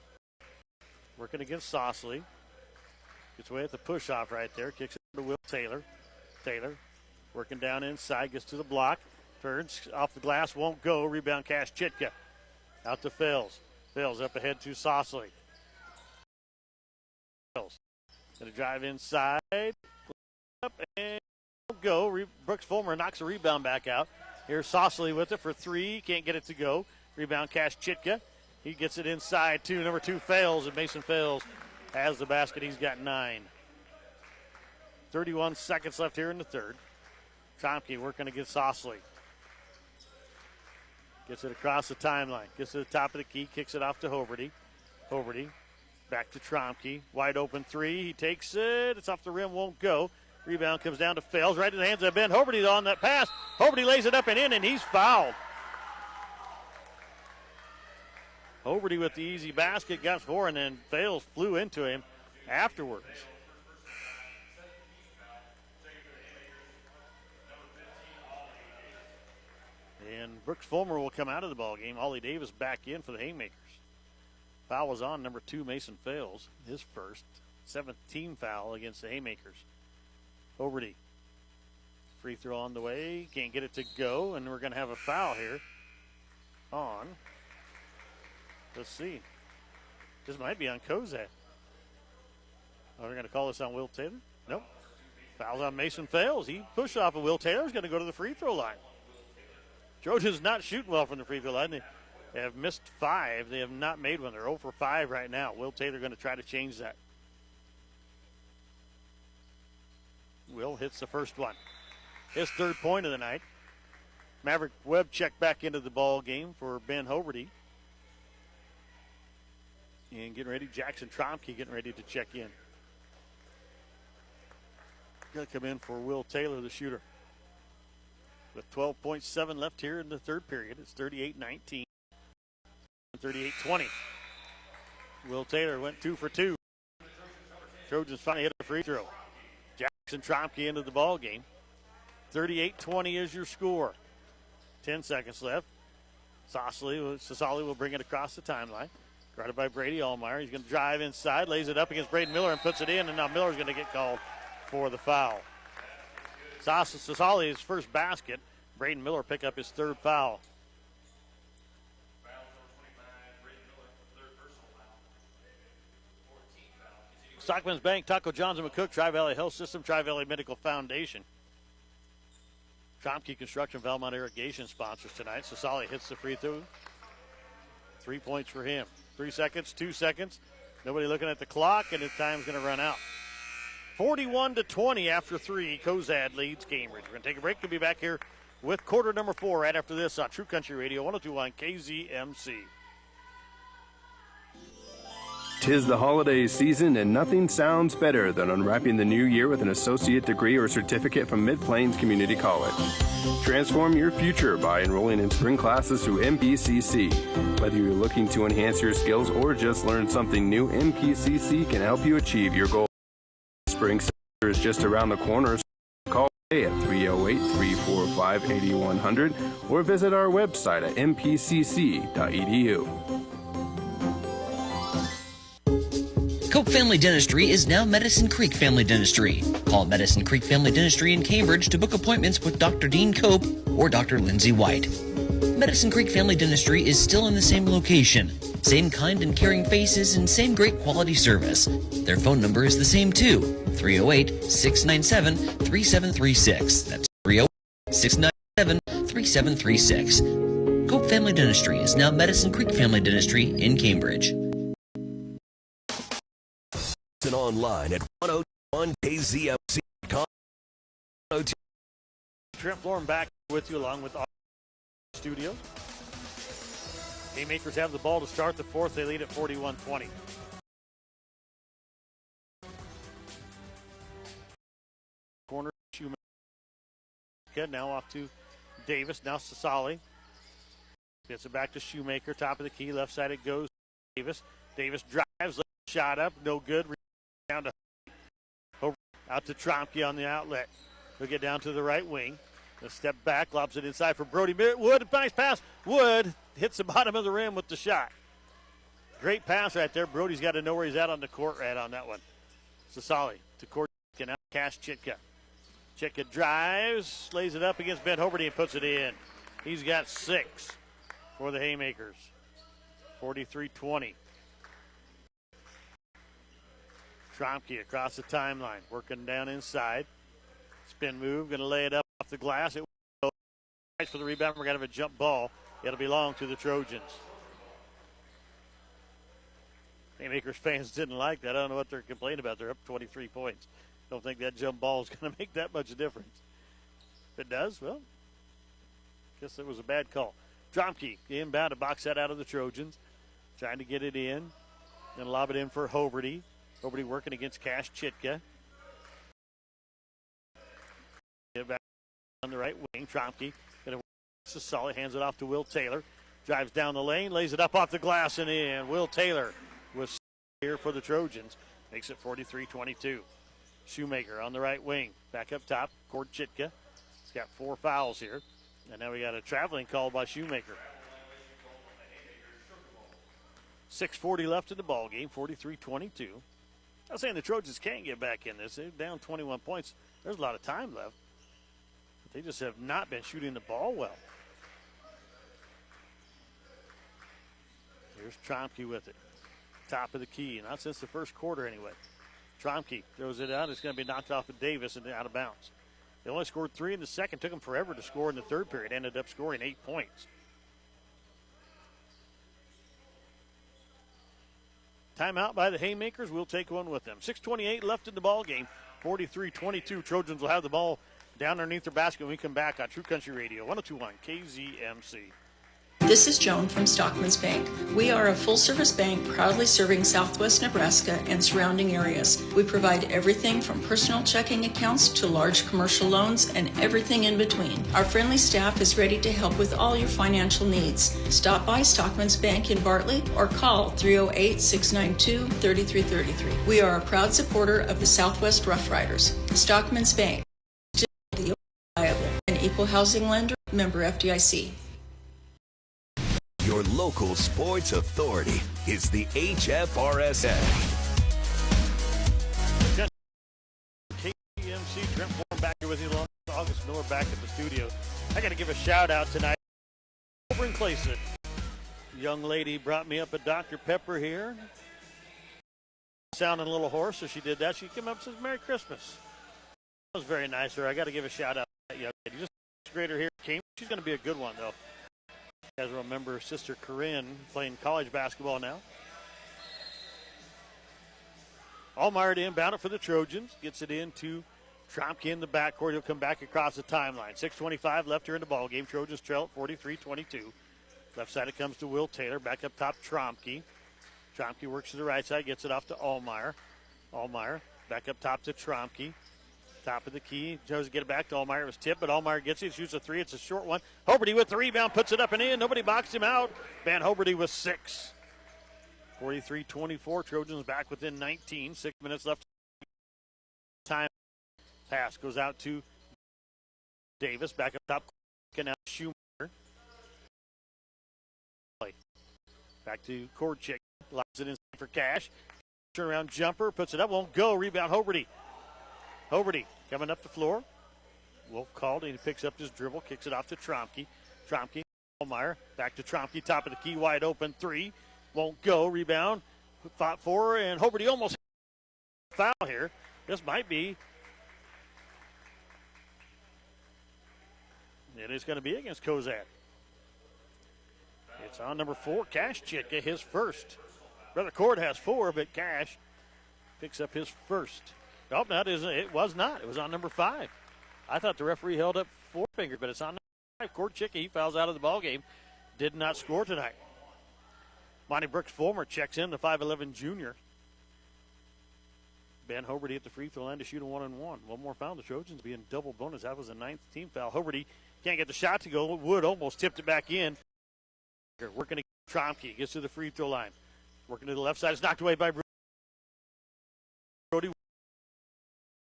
working against Sosley. Gets away at the push-off right there. Kicks it to Will Taylor. Taylor working down inside. Gets to the block. Turns off the glass. Won't go. Rebound Cash Chitka. Out to Fales. Fales up ahead to Sosley. Going to drive inside. Up and go. Brooks Fulmer knocks the rebound back out. Here's Sosley with it for 3. Can't get it to go. Rebound Cash Chitka. He gets it inside to number 2 Fales, and Mason Fales has the basket. He's got 9. 31 seconds left here in the third. Tromke working against Sosley. Gets it across the timeline. Gets to the top of the key. Kicks it off to Hoberty. Hoberty back to Tromke. Wide open 3. He takes it. It's off the rim. Won't go. Rebound comes down to Fales. Right in the hands of Ben Hoberty on that pass. Hoberty lays it up and in, and he's fouled. Hoberty with the easy basket. Got 4, and then Fales flew into him afterwards. And Brooks Fulmer will come out of the ball game. Ollie Davis back in for the Haymakers. Foul was on number 2, Mason Fales, his first. 7th team foul against the Haymakers. Hoberty. Free throw on the way. Can't get it to go, and we're going to have a foul here on. Let's see. This might be on Cozad. Oh, they're going to call this on Will Taylor? Nope. Foul's on Mason Fales. He pushed off of Will Taylor. He's going to go to the free throw line. Trojans not shooting well from the free throw line. They have missed 5. They have not made one. They're 0 for 5 right now. Will Taylor going to try to change that. Will hits the first one. His third point of the night. Maverick Webb checked back into the ball game for Ben Hoverty. And getting ready, Jackson Tromke getting ready to check in. Going to come in for Will Taylor, the shooter. With 12.7 left here in the third period. It's 38-19. 38-20. Will Taylor went 2 for 2. Trojans finally hit a free throw. Jackson Tromke into the ball game. 38-20 is your score. 10 seconds left. Sasali will bring it across the timeline. Guarded by Brady Allmeyer. He's going to drive inside, lays it up against Braden Miller and puts it in, and now Miller's going to get called for the foul. Sasali, his first basket. Braden Miller pick up his third foul. Stockman's Bank, Taco John's and McCook, Tri-Valley Health System, Tri-Valley Medical Foundation. Tromke Construction, Valmont Irrigation sponsors tonight. Sasali hits the free throw. 3 points for him. 3 seconds, 2 seconds. Nobody looking at the clock, and his time's going to run out. 41-20 after 3. Cozad leads Cambridge. We're going to take a break. We'll be back here with quarter number 4 right after this on True Country Radio 102.1 KZMC. 'Tis the holiday season, and nothing sounds better than unwrapping the new year with an associate degree or certificate from Mid-Plains Community College. Transform your future by enrolling in spring classes through MPCC. Whether you're looking to enhance your skills or just learn something new, MPCC can help you achieve your goals. Spring semester is just around the corner, so call today at 308-345-8100 or visit our website at mpcc.edu. Cope Family Dentistry is now Medicine Creek Family Dentistry. Call Medicine Creek Family Dentistry in Cambridge to book appointments with Dr. Dean Cope or Dr. Lindsay White. Medicine Creek Family Dentistry is still in the same location, same kind and caring faces, and same great quality service. Their phone number is the same too, 308-697-3736. That's 308-697-3736. Cope Family Dentistry is now Medicine Creek Family Dentistry in Cambridge. And online at 102.1KZMC.com. Trent Florin back with you along with our studio. Haymakers have the ball to start the fourth. They lead at 41-20. Corner Shoemaker now off to Davis. Now Sasali gets it back to Shoemaker. Top of the key, left side it goes. Davis. Davis drives, shot up, no good. Down to out to Tromke on the outlet. He'll get down to the right wing. A step back, lobs it inside for Brody Wood. Nice pass. Wood hits the bottom of the rim with the shot. Great pass right there. Brody's got to know where he's at on the court right on that one. Sasali to court. Now Cash Chitka. Chitka drives, lays it up against Ben Hoverty and puts it in. He's got 6 for the Haymakers. 43-20. Tromke across the timeline, working down inside. Spin move, going to lay it up off the glass. It will go for the rebound. We're going to have a jump ball. It'll belong to the Trojans. Haymakers fans didn't like that. I don't know what they're complaining about. They're up 23 points. Don't think that jump ball is going to make that much difference. If it does, well, guess it was a bad call. Tromke inbound to box that out of the Trojans. Trying to get it in. Going to lob it in for Hoverty. Hoverty working against Cash Chitka. Get back on the right wing. Tromke going to work solid. Hands it off to Will Taylor. Drives down the lane. Lays it up off the glass and in. Will Taylor was here for the Trojans. Makes it 43-22. Shoemaker on the right wing. Back up top. Cord Chitka. He's got 4 fouls here. And now we got a traveling call by Shoemaker. 6:40 left in the ball game. 43-22. I was saying the Trojans can't get back in this. They're down 21 points. There's a lot of time left. But they just have not been shooting the ball well. Here's Tromke with it. Top of the key. Not since the first quarter anyway. Tromke throws it out. It's going to be knocked off of Davis and out of bounds. They only scored 3 in the second. Took them forever to score in the third period. Ended up scoring 8 points. Timeout by the Haymakers. We'll take one with them. 6:28 left in the ball game. 43-22. Trojans will have the ball down underneath their basket when we come back on True Country Radio, 102.1 KZMC. This is Joan from Stockman's Bank. We are a full-service bank proudly serving Southwest Nebraska and surrounding areas. We provide everything from personal checking accounts to large commercial loans and everything in between. Our friendly staff is ready to help with all your financial needs. Stop by Stockman's Bank in Bartley or call 308-692-3333. We are a proud supporter of the Southwest Rough Riders. Stockman's Bank, the reliable and equal housing lender, member FDIC. Your local sports authority is the HFRSA. KMC, Trent Bourne back here with you along with August Miller back at the studio. I got to give a shout out tonight. Over in Clayson. Young lady brought me up a Dr. Pepper here. Sounding a little hoarse, so she did that. She came up and says, Merry Christmas. That was very nice of her. I got to give a shout out to that young lady. Just grader here came. She's going to be a good one, though. You guys remember Sister Corinne playing college basketball now. Allmeyer to inbound it for the Trojans. Gets it into Tromke in the backcourt. He'll come back across the timeline. 6:25 left here in the ball game. Trojans trail at 43-22. Left side it comes to Will Taylor. Back up top, Tromke. Tromke works to the right side. Gets it off to Allmeyer. Allmeyer back up top to Tromke. Top of the key. Tries to get it back to Allmeyer. It was tipped, but Allmeyer gets it. Shoots a three. It's a short one. Hoberty with the rebound. Puts it up and in. Nobody boxed him out. Van Hoberty with 6. 43-24. Trojans back within 19. 6 minutes left. Time pass goes out to Davis. Back up top. Now Schumacher. Back to Korchik. Locks it inside for Cash. Turnaround jumper. Puts it up. Won't go. Rebound Hoberty. Hoberty coming up the floor. Wolf called and he picks up his dribble, kicks it off to Tromke. Tromke, Allmeyer, back to Tromke, top of the key, wide open three. Won't go. Rebound. Fought for, and Hoberty almost foul here. This might be. It is going to be against Cozad. It's on number 4, Cash Chitka, his first. Brother Cord has 4, but Cash picks up his first. Oh, no, it was not. It was on number 5. I thought the referee held up 4 fingers, but it's on number 5. Cord Chitka, he fouls out of the ball game. Did not score tonight. Monty Brooks-Fulmer checks in, the 5'11 junior. Ben Hoberty at the free throw line to shoot a 1-and-1. One more foul. The Trojans be in double bonus. That was the 9th team foul. Hoberty can't get the shot to go. Wood almost tipped it back in. Working to Tromke. Gets to the free throw line. Working to the left side. It's knocked away by Brody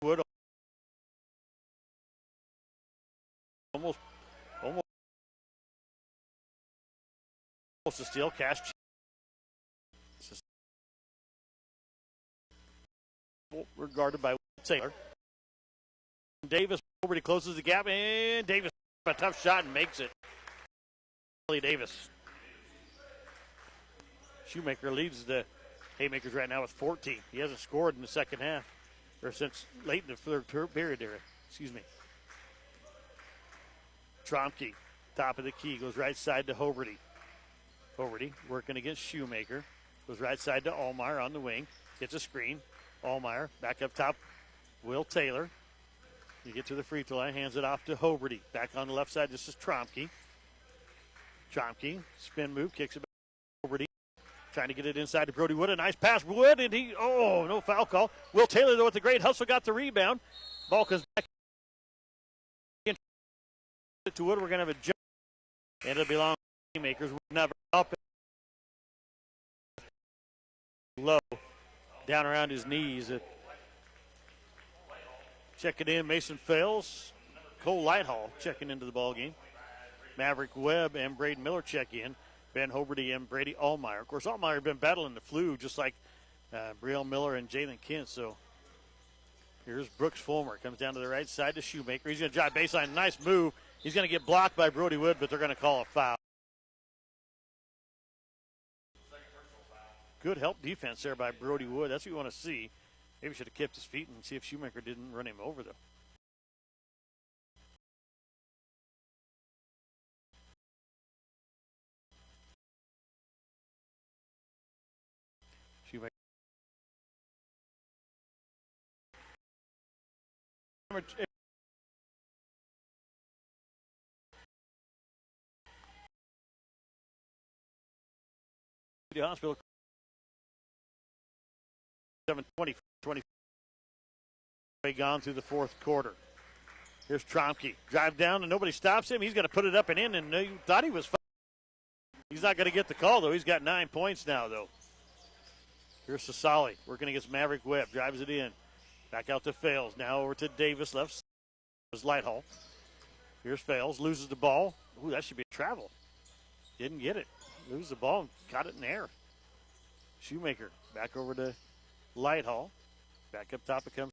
Wood. Almost a steal. Cash. We're guarded by Taylor. Davis over closes the gap, and Davis a tough shot and makes it. Davis. Shoemaker leads the Haymakers right now with 14. He hasn't scored in the second half, or since late in the third period there. Excuse me. Tromke, top of the key, goes right side to Hoberty. Hoberty working against Shoemaker. Goes right side to Allmeyer on the wing. Gets a screen. Allmeyer back up top. Will Taylor. You get to the free throw line. Hands it off to Hoberty. Back on the left side. This is Tromke. Tromke. Spin move. Kicks it back to Hoberty. Trying to get it inside to Brody Wood. A nice pass. Wood. And no foul call. Will Taylor, though, with the great hustle, got the rebound. Ball comes back to Wood. We're going to have a jump. And it'll belong to Haymakers. Would never up low. Down around his knees. Checking in, Mason Fales. Cole Lighthall checking into the ball game. Maverick Webb and Braden Miller check in. Ben Hoberty and Brady Allmeyer. Of course, Allmeyer have been battling the flu just like Brielle Miller and Jalen Kent. So here's Brooks Fulmer. Comes down to the right side to Shoemaker. He's going to drive baseline. Nice move. He's going to get blocked by Brody Wood, but they're going to call a foul. Good help defense there by Brody Wood. That's what you want to see. Maybe should have kept his feet and see if Shoemaker didn't run him over, though. Shoemaker Hospital 7-20 gone through the fourth quarter. Here's Tromke. Drive down and nobody stops him. He's going to put it up and in, and he thought he was fine. He's not going to get the call, though. He's got 9 points now, though. Here's Sasali working against Maverick Webb. Drives it in. Back out to Fales. Now over to Davis. Left is Lighthall. Here's Fales. Loses the ball. Ooh, that should be a travel. Didn't get it. Lose the ball and got it in the air. Shoemaker back over to Lighthall. Back up top it comes.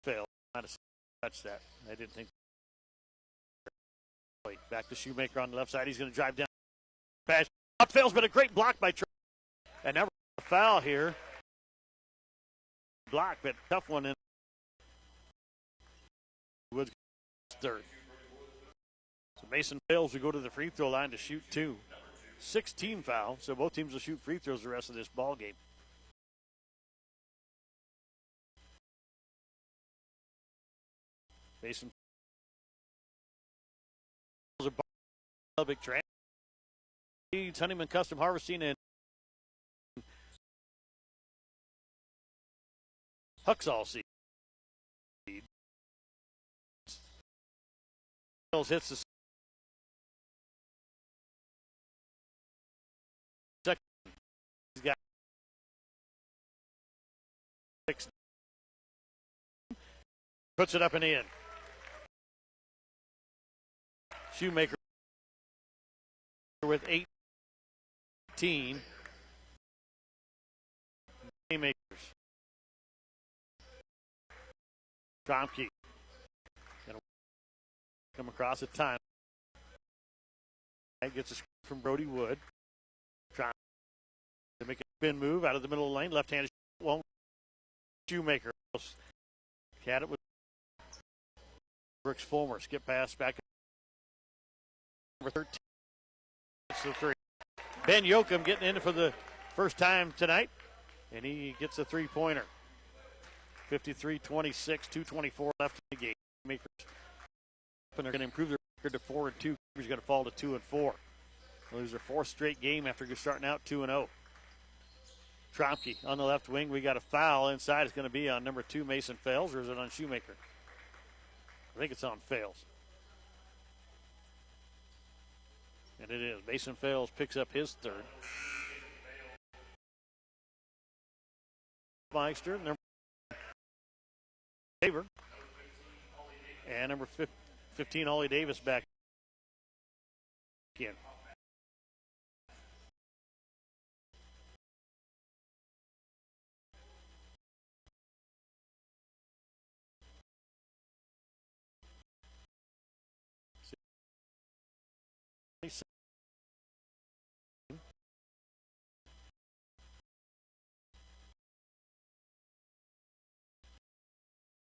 Failed. Not a touch that. I didn't think. Back to Shoemaker on the left side. He's going to drive down. Pass. Up fails, but a great block by Trey. And now a foul here. Block, but tough one in. Woods third. So Mason fails to go to the free throw line to shoot 2. 16 foul, so both teams will shoot free throws the rest of this ball game. Mason a big trap. Honeyman Custom Harvesting and Huxall seed. Hits the second. He's got 6. Puts it up and in. Shoemaker with 18. Haymakers. Tromke. Come across at time. Gets a screen from Brody Wood. Trying to make a spin move out of the middle of the lane. Left-handed won't. Shoemaker. Had it with Brooks Fulmer. Skip pass back. Number 13. It's the 3. Ben Yoakum getting in for the first time tonight. And he gets a 3-pointer. 53-26, 2:24 left in the game. Makers. And they're going to improve their record to 4-2. He's going to fall to 2-4. They'll lose their 4th straight game after starting out 2-0. Tromke on the left wing. We got a foul inside. It's going to be on number 2, Mason Fales, or is it on Shoemaker? I think it's on Fales. And it is. Mason Fales picks up his 3rd. Meister, number Tabor, and number 15, Ollie Davis back in.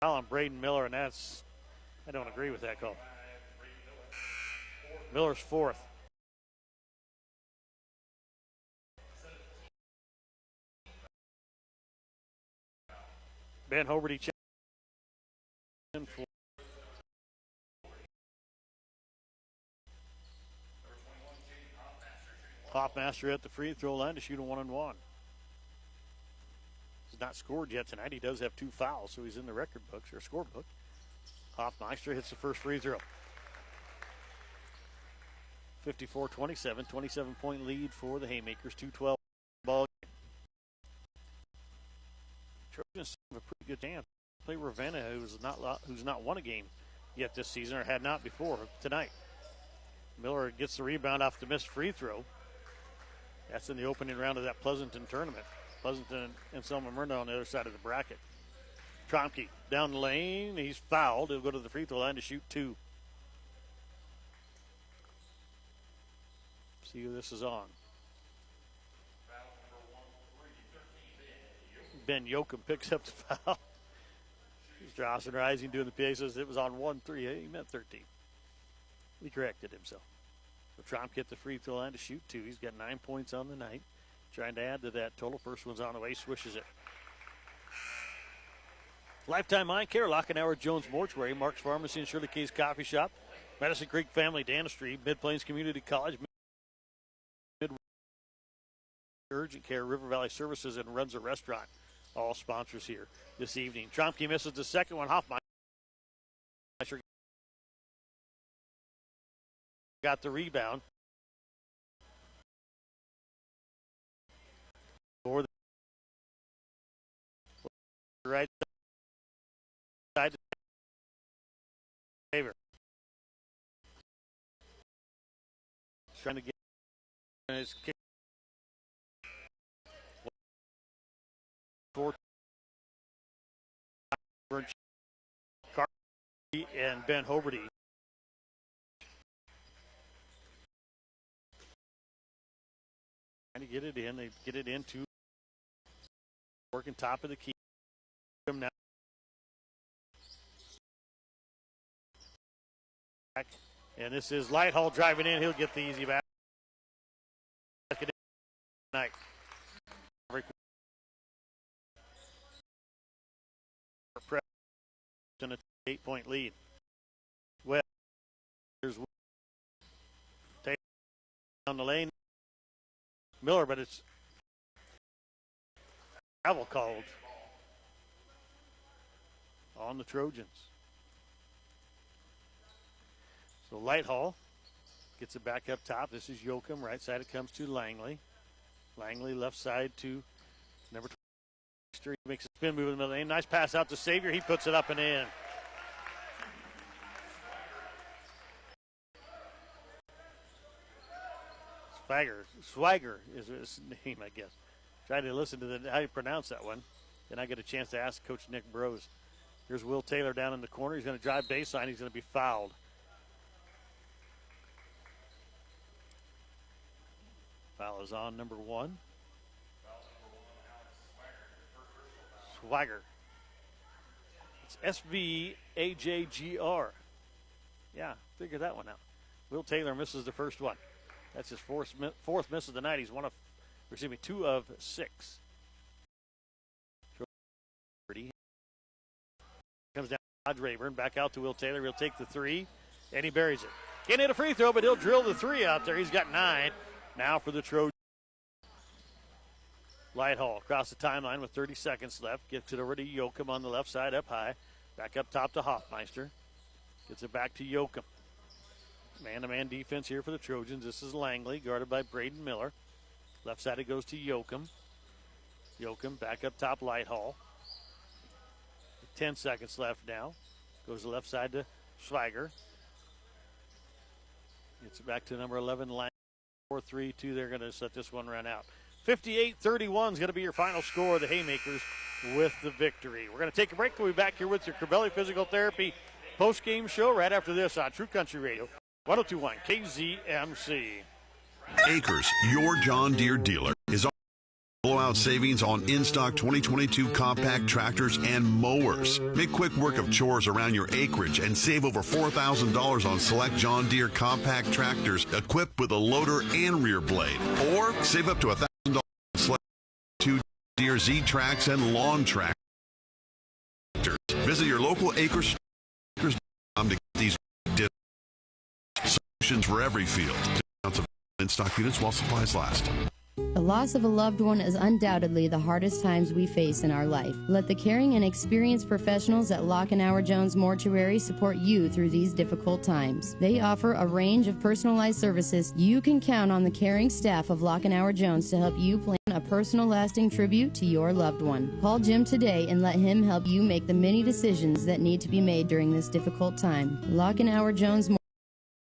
On Braden Miller, and I don't agree with that call. Miller's 4th. Ben Hoberty check in for Hoffmaster at the free throw line to shoot a 1-on-1. He's not scored yet tonight. He does have 2 fouls, so he's in the record books or scorebook. Hoffmeister hits the first free throw. 54-27, 27-point lead for the Haymakers. 2:12 ball game. Trojans have a pretty good chance. Play Ravenna, who's not won a game yet this season, or had not before tonight. Miller gets the rebound off the missed free throw. That's in the opening round of that Pleasanton tournament. Pleasanton and Selma Myrna on the other side of the bracket. Tromke down the lane. He's fouled. He'll go to the free throw line to shoot 2. See who this is on. Ben Yoakum picks up the foul. Dawson Rising doing the PA says it was on 1-3. He meant 13. He corrected himself. So Tromke hit the free throw line to shoot 2. He's got 9 points on the night. trying to add to that total. First one's on the way, swishes it. Lifetime Eye Care, Lockenauer Jones Mortuary, Mark's Pharmacy and Shirley K's Coffee Shop, Madison Creek Family Dentistry, Mid-Plains Community College, Urgent Care, River Valley Services, and Runza Restaurant. All sponsors here this evening. Tromke misses the second one. Hoffmeister got the rebound. For the right side. Favor. Trying to get his kick. And Ben Hoberty. Trying to get it in. They get it into working top of the key. Now. And this is Lighthall driving in. He'll get the easy basket. Night. In a 8-point lead. Well, there's down the lane. Miller, but it's travel called on the Trojans. So Lighthall gets it back up top. This is Yoakum. Right side it comes to Langley. Langley left side to number 2. He makes a spin move in the middle of the lane. Nice pass out to Xavier. He puts it up and in. Swagger is his name, I guess. Trying to listen to how you pronounce that one. Then I get a chance to ask Coach Nick Brose. Here's Will Taylor down in the corner. He's going to drive baseline. He's going to be fouled. Foul is on number 1. Swagger. It's SVAJGR. Yeah, figure that one out. Will Taylor misses the first one. That's his fourth miss of the night. He's 2 of 6. Comes down to Rayburn, back out to Will Taylor. He'll take the 3, and he buries it. Can't hit a free throw, but he'll drill the 3 out there. He's got 9 now for the Trojans. Lighthall across the timeline with 30 seconds left. Gets it over to Yoakum on the left side, up high. Back up top to Hoffmeister. Gets it back to Yoakum. Man-to-man defense here for the Trojans. This is Langley, guarded by Braden Miller. Left side it goes to Yoakum. Yoakum back up top, Lighthall. 10 seconds left now. Goes to the left side to Schweiger. Gets it back to number 11, Langley. 4-3-2. They're going to set this one run out. 58-31 is going to be your final score. The Haymakers with the victory. We're going to take a break. We'll be back here with your Corbelli Physical Therapy post-game show right after this on True Country Radio, 102.1 KZMC. Acres, your John Deere dealer, is offering blowout savings on in-stock 2022 compact tractors and mowers. Make quick work of chores around your acreage and save over $4,000 on select John Deere compact tractors equipped with a loader and rear blade. Or save up to $1,000 on select 2 Deere Z-Trax and lawn tractors. Visit your local Acres to get these solutions for every field. Discounts of in-stock units while supplies last. The loss of a loved one is undoubtedly the hardest times we face in our life. Let the caring and experienced professionals at Lockenauer Jones Mortuary support you through these difficult times. They offer a range of personalized services. You can count on the caring staff of Lockenauer Jones to help you plan a personal lasting tribute to your loved one. Call Jim today and let him help you make the many decisions that need to be made during this difficult time. Lockenauer Jones Mortuary,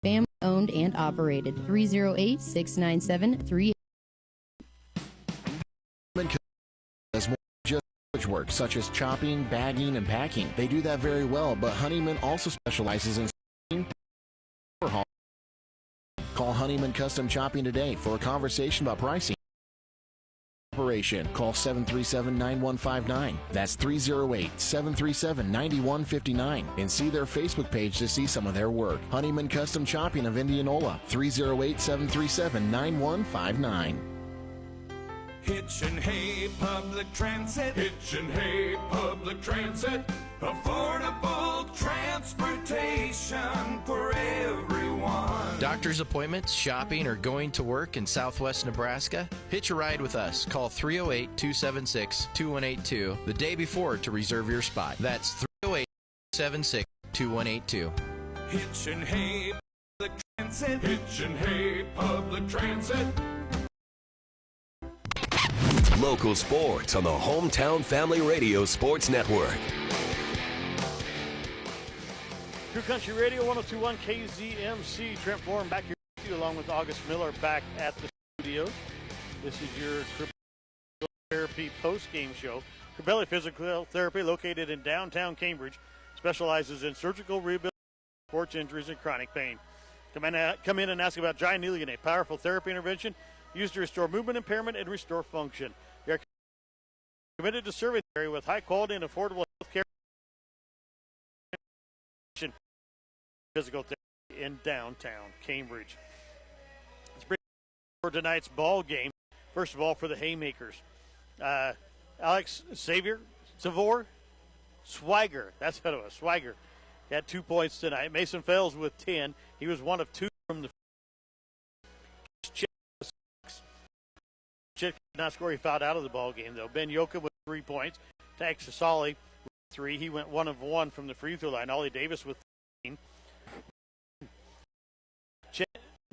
family owned and operated. 308-697-38. Does more just work, such as chopping, bagging, and packing. They do that very well, but Honeyman also specializes in overhaul. Call Honeyman Custom Chopping today for a conversation about pricing. Operation. Call 737-9159. That's 308-737-9159. And see their Facebook page to see some of their work. Honeyman Custom Chopping of Indianola. 308-737-9159. Hitch and Hay Public Transit. Hitch and Hay Public Transit. Affordable transportation for everyone. Doctor's appointments, shopping, or going to work in Southwest Nebraska? Hitch a ride with us. Call 308-276-2182 the day before to reserve your spot. That's 308-276-2182. Hitch and Hay Public Transit. Hitch and Hay Public Transit. Local sports on the Hometown Family Radio Sports Network. True Country Radio 102.1 KZMC. Trent Foreman back here with you along with August Miller back at the studio. This is your Physical Therapy post-game show. Cabelli Physical Therapy, located in downtown Cambridge, specializes in surgical rehabilitation, sports injuries, and chronic pain. Come in and ask about Giant Neogen, a powerful therapy intervention used to restore movement impairment and restore function. We are committed to serving the area with high quality and affordable health care. Physical therapy in downtown Cambridge. Let's bring for tonight's ball game. First of all, for the Haymakers, Alex Savor, Swiger. That's how it was. Swiger had 2 points tonight. Mason Fells with 10. He was one of two from the. Chick did not score. He fouled out of the ball game though. Ben Yoka with 3 points. Tax Asali with 3. He went 1 of 1 from the free throw line. Ollie Davis with 13.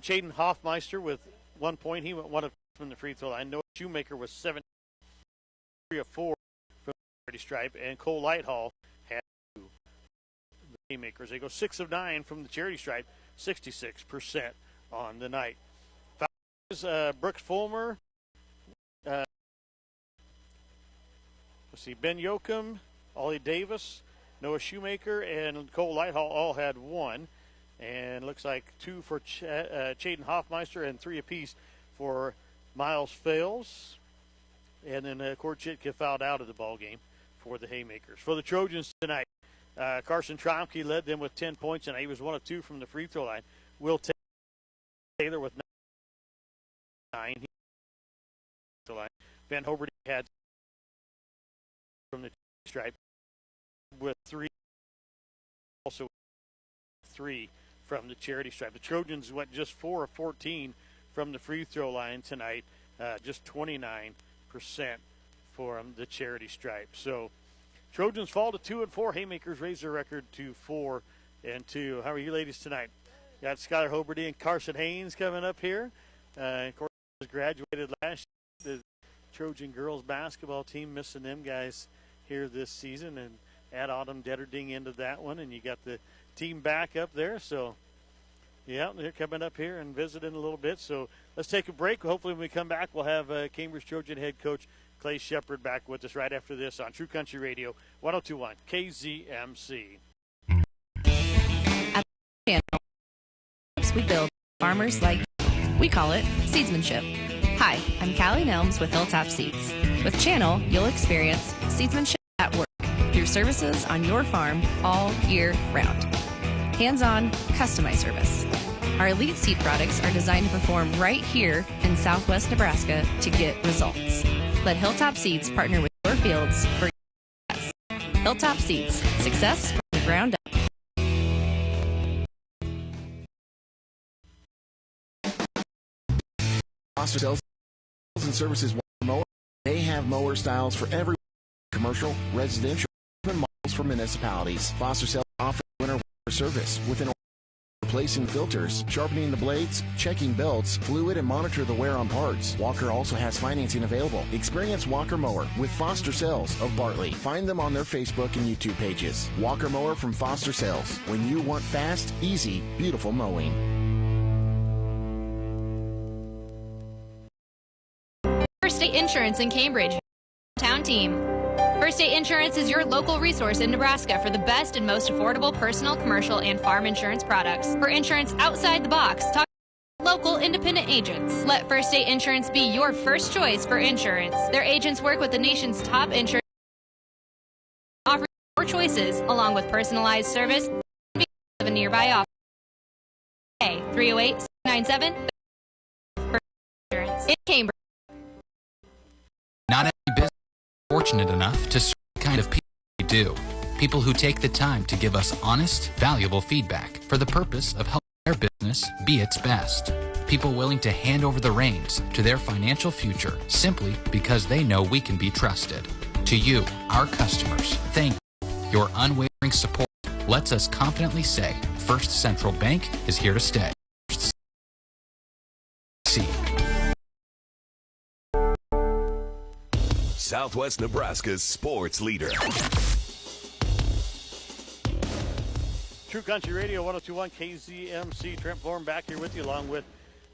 Chaden Hoffmeister with 1 point. He went 1 of 2 from the free throw line. Noah Shoemaker was 7, 3 of 4 from the charity stripe. And Cole Lighthall had 2. The Haymakers, they go 6 of 9 from the charity stripe, 66% on the night. Brooks Fulmer. Let's see, Ben Yoakum, Ollie Davis, Noah Shoemaker, and Cole Lighthall all had 1. And looks like 2 for Chaden Hoffmeister and 3 apiece for Miles Fales. And then Court Chitka fouled out of the ball game for the Haymakers. For the Trojans tonight, Carson Tromke led them with 10 points, and he was 1 of 2 from the free throw line. Will Taylor with 9. Ben Hoberty had from the stripe with 3. Also 3 from the charity stripe. The Trojans went just 4 of 14 from the free throw line tonight, just 29% from the charity stripe. So Trojans fall to 2-4. Haymakers raise their record to 4-2. How are you ladies tonight? Got Skylar Hoberty and Carson Haynes coming up here. Of course, graduated last year. The Trojan girls basketball team missing them guys here this season, and add Autumn Detterding into that one, and you got the team back up there. So, yeah, they're coming up here and visiting a little bit. So let's take a break. Hopefully when we come back, we'll have Cambridge Trojan head coach Clay Shepard back with us right after this on True Country Radio 102.1 KZMC. At the channel, we build farmers like we call it seedsmanship. Hi, I'm Callie Nelms with Hilltop Seeds. With Channel, you'll experience seedsmanship at work through services on your farm all year round. Hands-on, customized service. Our elite seed products are designed to perform right here in Southwest Nebraska to get results. Let Hilltop Seeds partner with your fields for success. Hilltop Seeds, success from the ground up. Foster Sales and Services mower. They have mower styles for every commercial, residential, even models for municipalities. Foster Sales offers winter service within replacing filters, sharpening the blades, checking belts, fluid, and monitor the wear on parts. Walker also has financing available. Experience Walker Mower with Foster Sales of Bartley. Find them on their Facebook and YouTube pages. Walker Mower from Foster Sales. When you want fast, easy, beautiful mowing. First State Insurance in Cambridge. Town team. First State Insurance is your local resource in Nebraska for the best and most affordable personal, commercial, and farm insurance products. For insurance outside the box, talk to local independent agents. Let First State Insurance be your first choice for insurance. Their agents work with the nation's top insurance, offering more choices along with personalized service of a nearby office. 308-697 in Cambridge. fortunate enough to serve the kind of people we do. People who take the time to give us honest, valuable feedback for the purpose of helping their business be its best. People willing to hand over the reins to their financial future simply because they know we can be trusted. To you, our customers, thank you. Your unwavering support lets us confidently say First Central Bank is here to stay. Southwest Nebraska's sports leader. True Country Radio 102.1 KZMC. Trent Florham back here with you, along with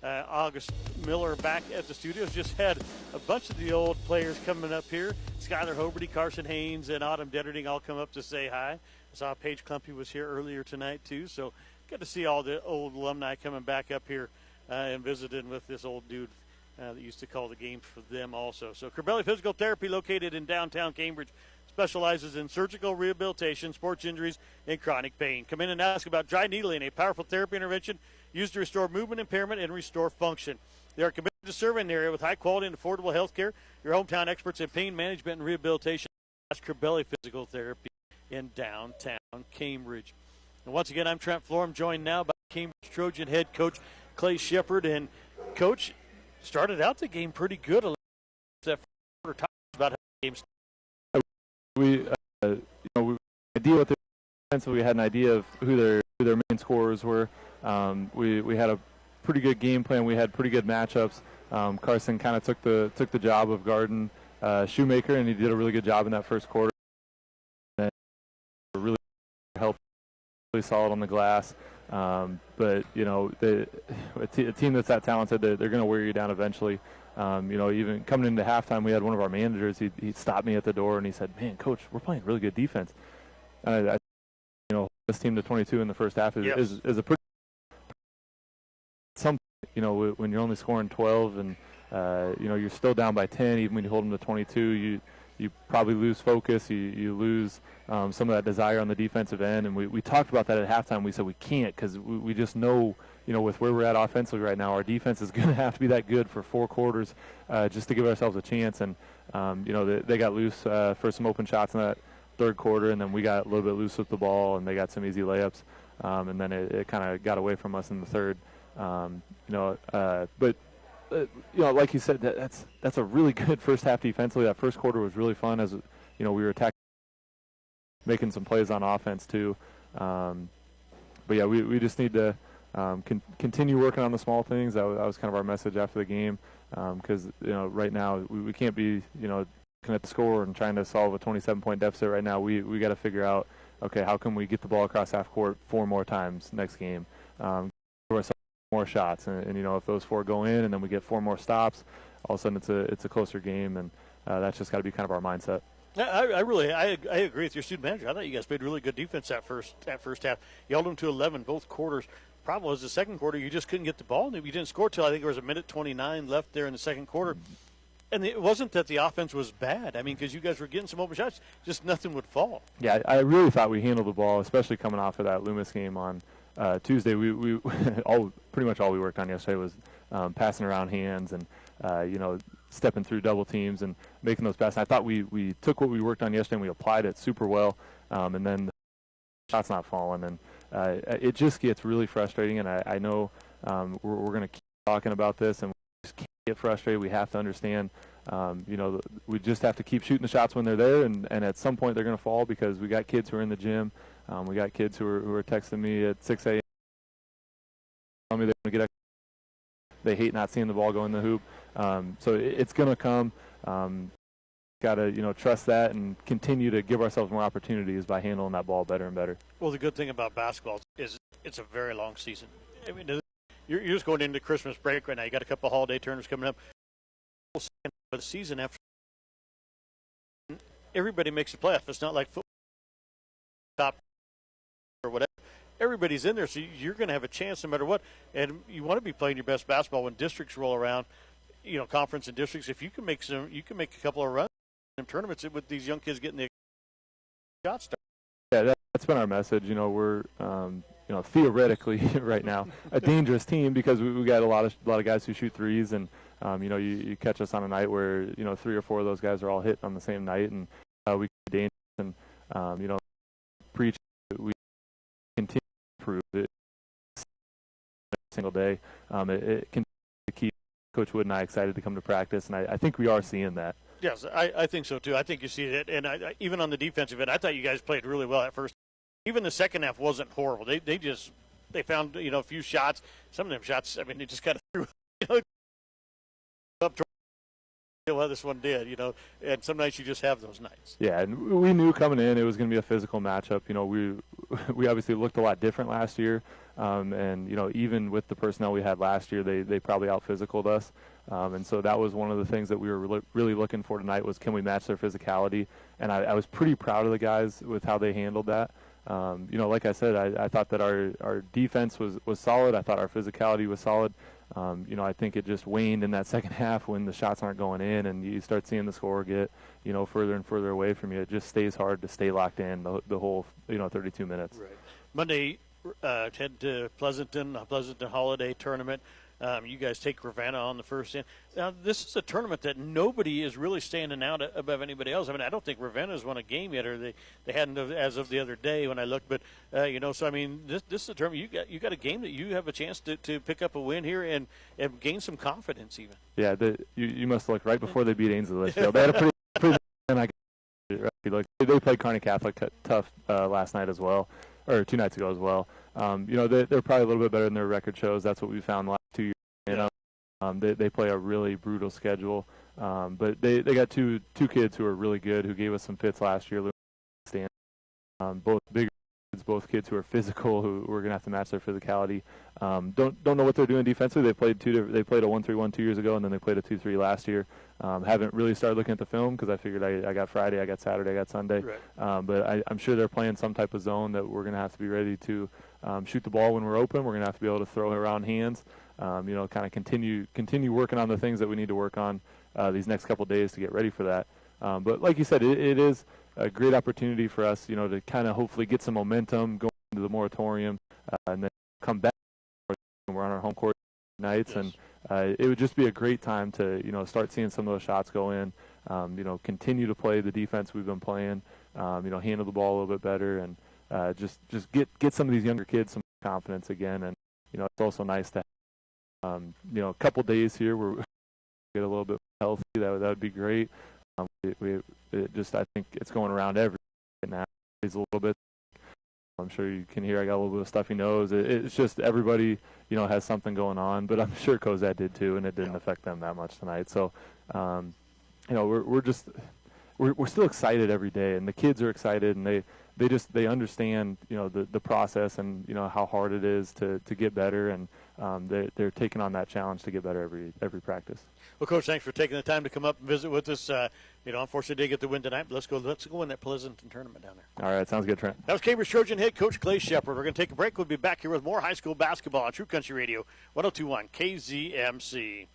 August Miller back at the studios. Just had a bunch of the old players coming up here. Skylar Hoberty, Carson Haynes, and Autumn Detterding all come up to say hi. I saw Paige Klumpy was here earlier tonight, too. So good to see all the old alumni coming back up here and visiting with this old dude that used to call the games for them also. So Corbelli Physical Therapy, located in downtown Cambridge, specializes in surgical rehabilitation, sports injuries, and chronic pain. Come in and ask about dry needling, a powerful therapy intervention used to restore movement impairment and restore function. They are committed to serving an area with high-quality and affordable health care. Your hometown experts in pain management and rehabilitation. That's Corbelli Physical Therapy in downtown Cambridge. And once again, I'm Trent Florham, joined now by Cambridge Trojan head coach Clay Shepard. And, Coach, started out the game pretty good. That quarter talks about how the game started. We idea what we had an idea of who their main scorers were. We had a pretty good game plan. We had pretty good matchups. Carson kind of took the job of guarding Shoemaker, and he did a really good job in that first quarter. And really helped, really solid on the glass. But a team that's that talented, they're going to wear you down eventually. Even coming into halftime, we had one of our managers. He stopped me at the door and he said, "Man, Coach, we're playing really good defense." This team to 22 in the first half is a pretty something. When you're only scoring 12 and you're still down by 10, even when you hold them to 22, you probably lose focus. You lose some of that desire on the defensive end. And we talked about that at halftime. We said we can't, because we just know, with where we're at offensively right now, our defense is going to have to be that good for 4 quarters just to give ourselves a chance. And, they got loose for some open shots in that third quarter, and then we got a little bit loose with the ball, and they got some easy layups. And then it kind of got away from us in the third. Like you said, that's a really good first half defensively. That first quarter was really fun as we were attacking, making some plays on offense too. We just need to continue working on the small things. That was kind of our message after the game, because right now we can't be looking at the score and trying to solve a 27-point deficit right now. We got to figure out, okay, how can we get the ball across half court 4 more times next game? More shots, and if those 4 go in and then we get 4 more stops, all of a sudden it's a closer game, and that's just got to be kind of our mindset. I agree with your student manager. I thought you guys played really good defense that first half. You held them to 11 both quarters. Problem was the second quarter you just couldn't get the ball. You didn't score till I think there was a minute 29 left there in the second quarter. And it wasn't that the offense was bad. I mean, because you guys were getting some open shots, just nothing would fall. Yeah, I really thought we handled the ball, especially coming off of that Loomis game on Tuesday. We pretty much all we worked on yesterday was passing around hands and stepping through double teams and making those passes. I thought we took what we worked on yesterday and we applied it super well, and then the shot's not falling, and it just gets really frustrating. And I know we're going to keep talking about this, and we just can't get frustrated. We have to understand, we just have to keep shooting the shots when they're there, and at some point they're going to fall, because we got kids who are in the gym. We got kids who are texting me at 6 a.m. telling me they hate not seeing the ball go in the hoop. So it's going to come. Got to trust that and continue to give ourselves more opportunities by handling that ball better and better. Well, the good thing about basketball is it's a very long season. I mean, you're just going into Christmas break right now. You got a couple of holiday tournaments coming up. The season after, everybody makes a playoff. It's not like football top or whatever. Everybody's in there, so you're going to have a chance no matter what. And you want to be playing your best basketball when districts roll around, conference and districts. If you can make a couple of runs in tournaments with these young kids getting the shot started. Yeah, that's been our message. We're theoretically right now a dangerous team because we got a lot of guys who shoot threes, and you catch us on a night where 3 or 4 of those guys are all hit on the same night, and we can be dangerous, and preach we continue to improve it every single day. It continues to keep Coach Wood and I excited to come to practice, and I think we are seeing that. Yes, I think so too. I think you see it, and even on the defensive end, I thought you guys played really well at first. Even the second half wasn't horrible. They found a few shots. Some of them shots, I mean, they just kind of threw up. Well, this one did, and some nights you just have those nights. Yeah, and we knew coming in it was going to be a physical matchup. We obviously looked a lot different last year, and even with the personnel we had last year, they probably out-physicaled us, and so that was one of the things that we were really looking for tonight was can we match their physicality, and I was pretty proud of the guys with how they handled that. Like I said, I thought that our defense was solid. I thought our physicality was solid. I think it just waned in that second half when the shots aren't going in and you start seeing the score get, further and further away from you. It just stays hard to stay locked in the whole, 32 minutes. Right. Monday, head to Pleasanton Holiday Tournament. You guys take Ravenna on the first end. Now, this is a tournament that nobody is really standing out above anybody else. I mean, I don't think Ravenna's won a game yet, or they hadn't as of the other day when I looked. But, so, I mean, this is a tournament. You got a game that you have a chance to pick up a win here and gain some confidence even. Yeah, you must look right before they beat Ainsley Litchfield. They had a pretty they played Kearney Catholic tough last night as well, or 2 nights ago as well. They're probably a little bit better than their record shows. That's what we found the last 2 years. They play a really brutal schedule, but they got two kids who are really good who gave us some fits last year. Both bigger kids, both kids who are physical, who we're gonna have to match their physicality. Don't know what they're doing defensively. They played a 1-3-1 2 years ago, and then they played a 2-3 last year. Haven't really started looking at the film because I figured I got Friday, I got Saturday, I got Sunday. Right. But I'm sure they're playing some type of zone that we're gonna have to be ready to shoot the ball when we're open. We're gonna have to be able to throw around hands. Kind of continue working on the things that we need to work on these next couple of days to get ready for that. But like you said, it is a great opportunity for us, to kind of hopefully get some momentum going into the moratorium and then come back. We're on our home court nights, yes. And it would just be a great time to start seeing some of those shots go in. Continue to play the defense we've been playing. Handle the ball a little bit better, and just get some of these younger kids some confidence again. And it's also nice to have, a couple days here where we get a little bit healthy. That would be great. I think it's going around every right now. It's a little bit. I'm sure you can hear I got a little bit of stuffy nose. It's just everybody, has something going on. But I'm sure Cozad did too, and it didn't affect them that much tonight. So, we're still excited every day, and the kids are excited, and they understand the process and how hard it is to get better, and they're taking on that challenge to get better every practice. Well, Coach, thanks for taking the time to come up and visit with us. Unfortunately, they didn't get the win tonight, but let's go win that Pleasanton tournament down there. All right, sounds good, Trent. That was Cambridge Trojan head coach Clay Shepard. We're going to take a break. We'll be back here with more high school basketball on True Country Radio 102.1 KZMC.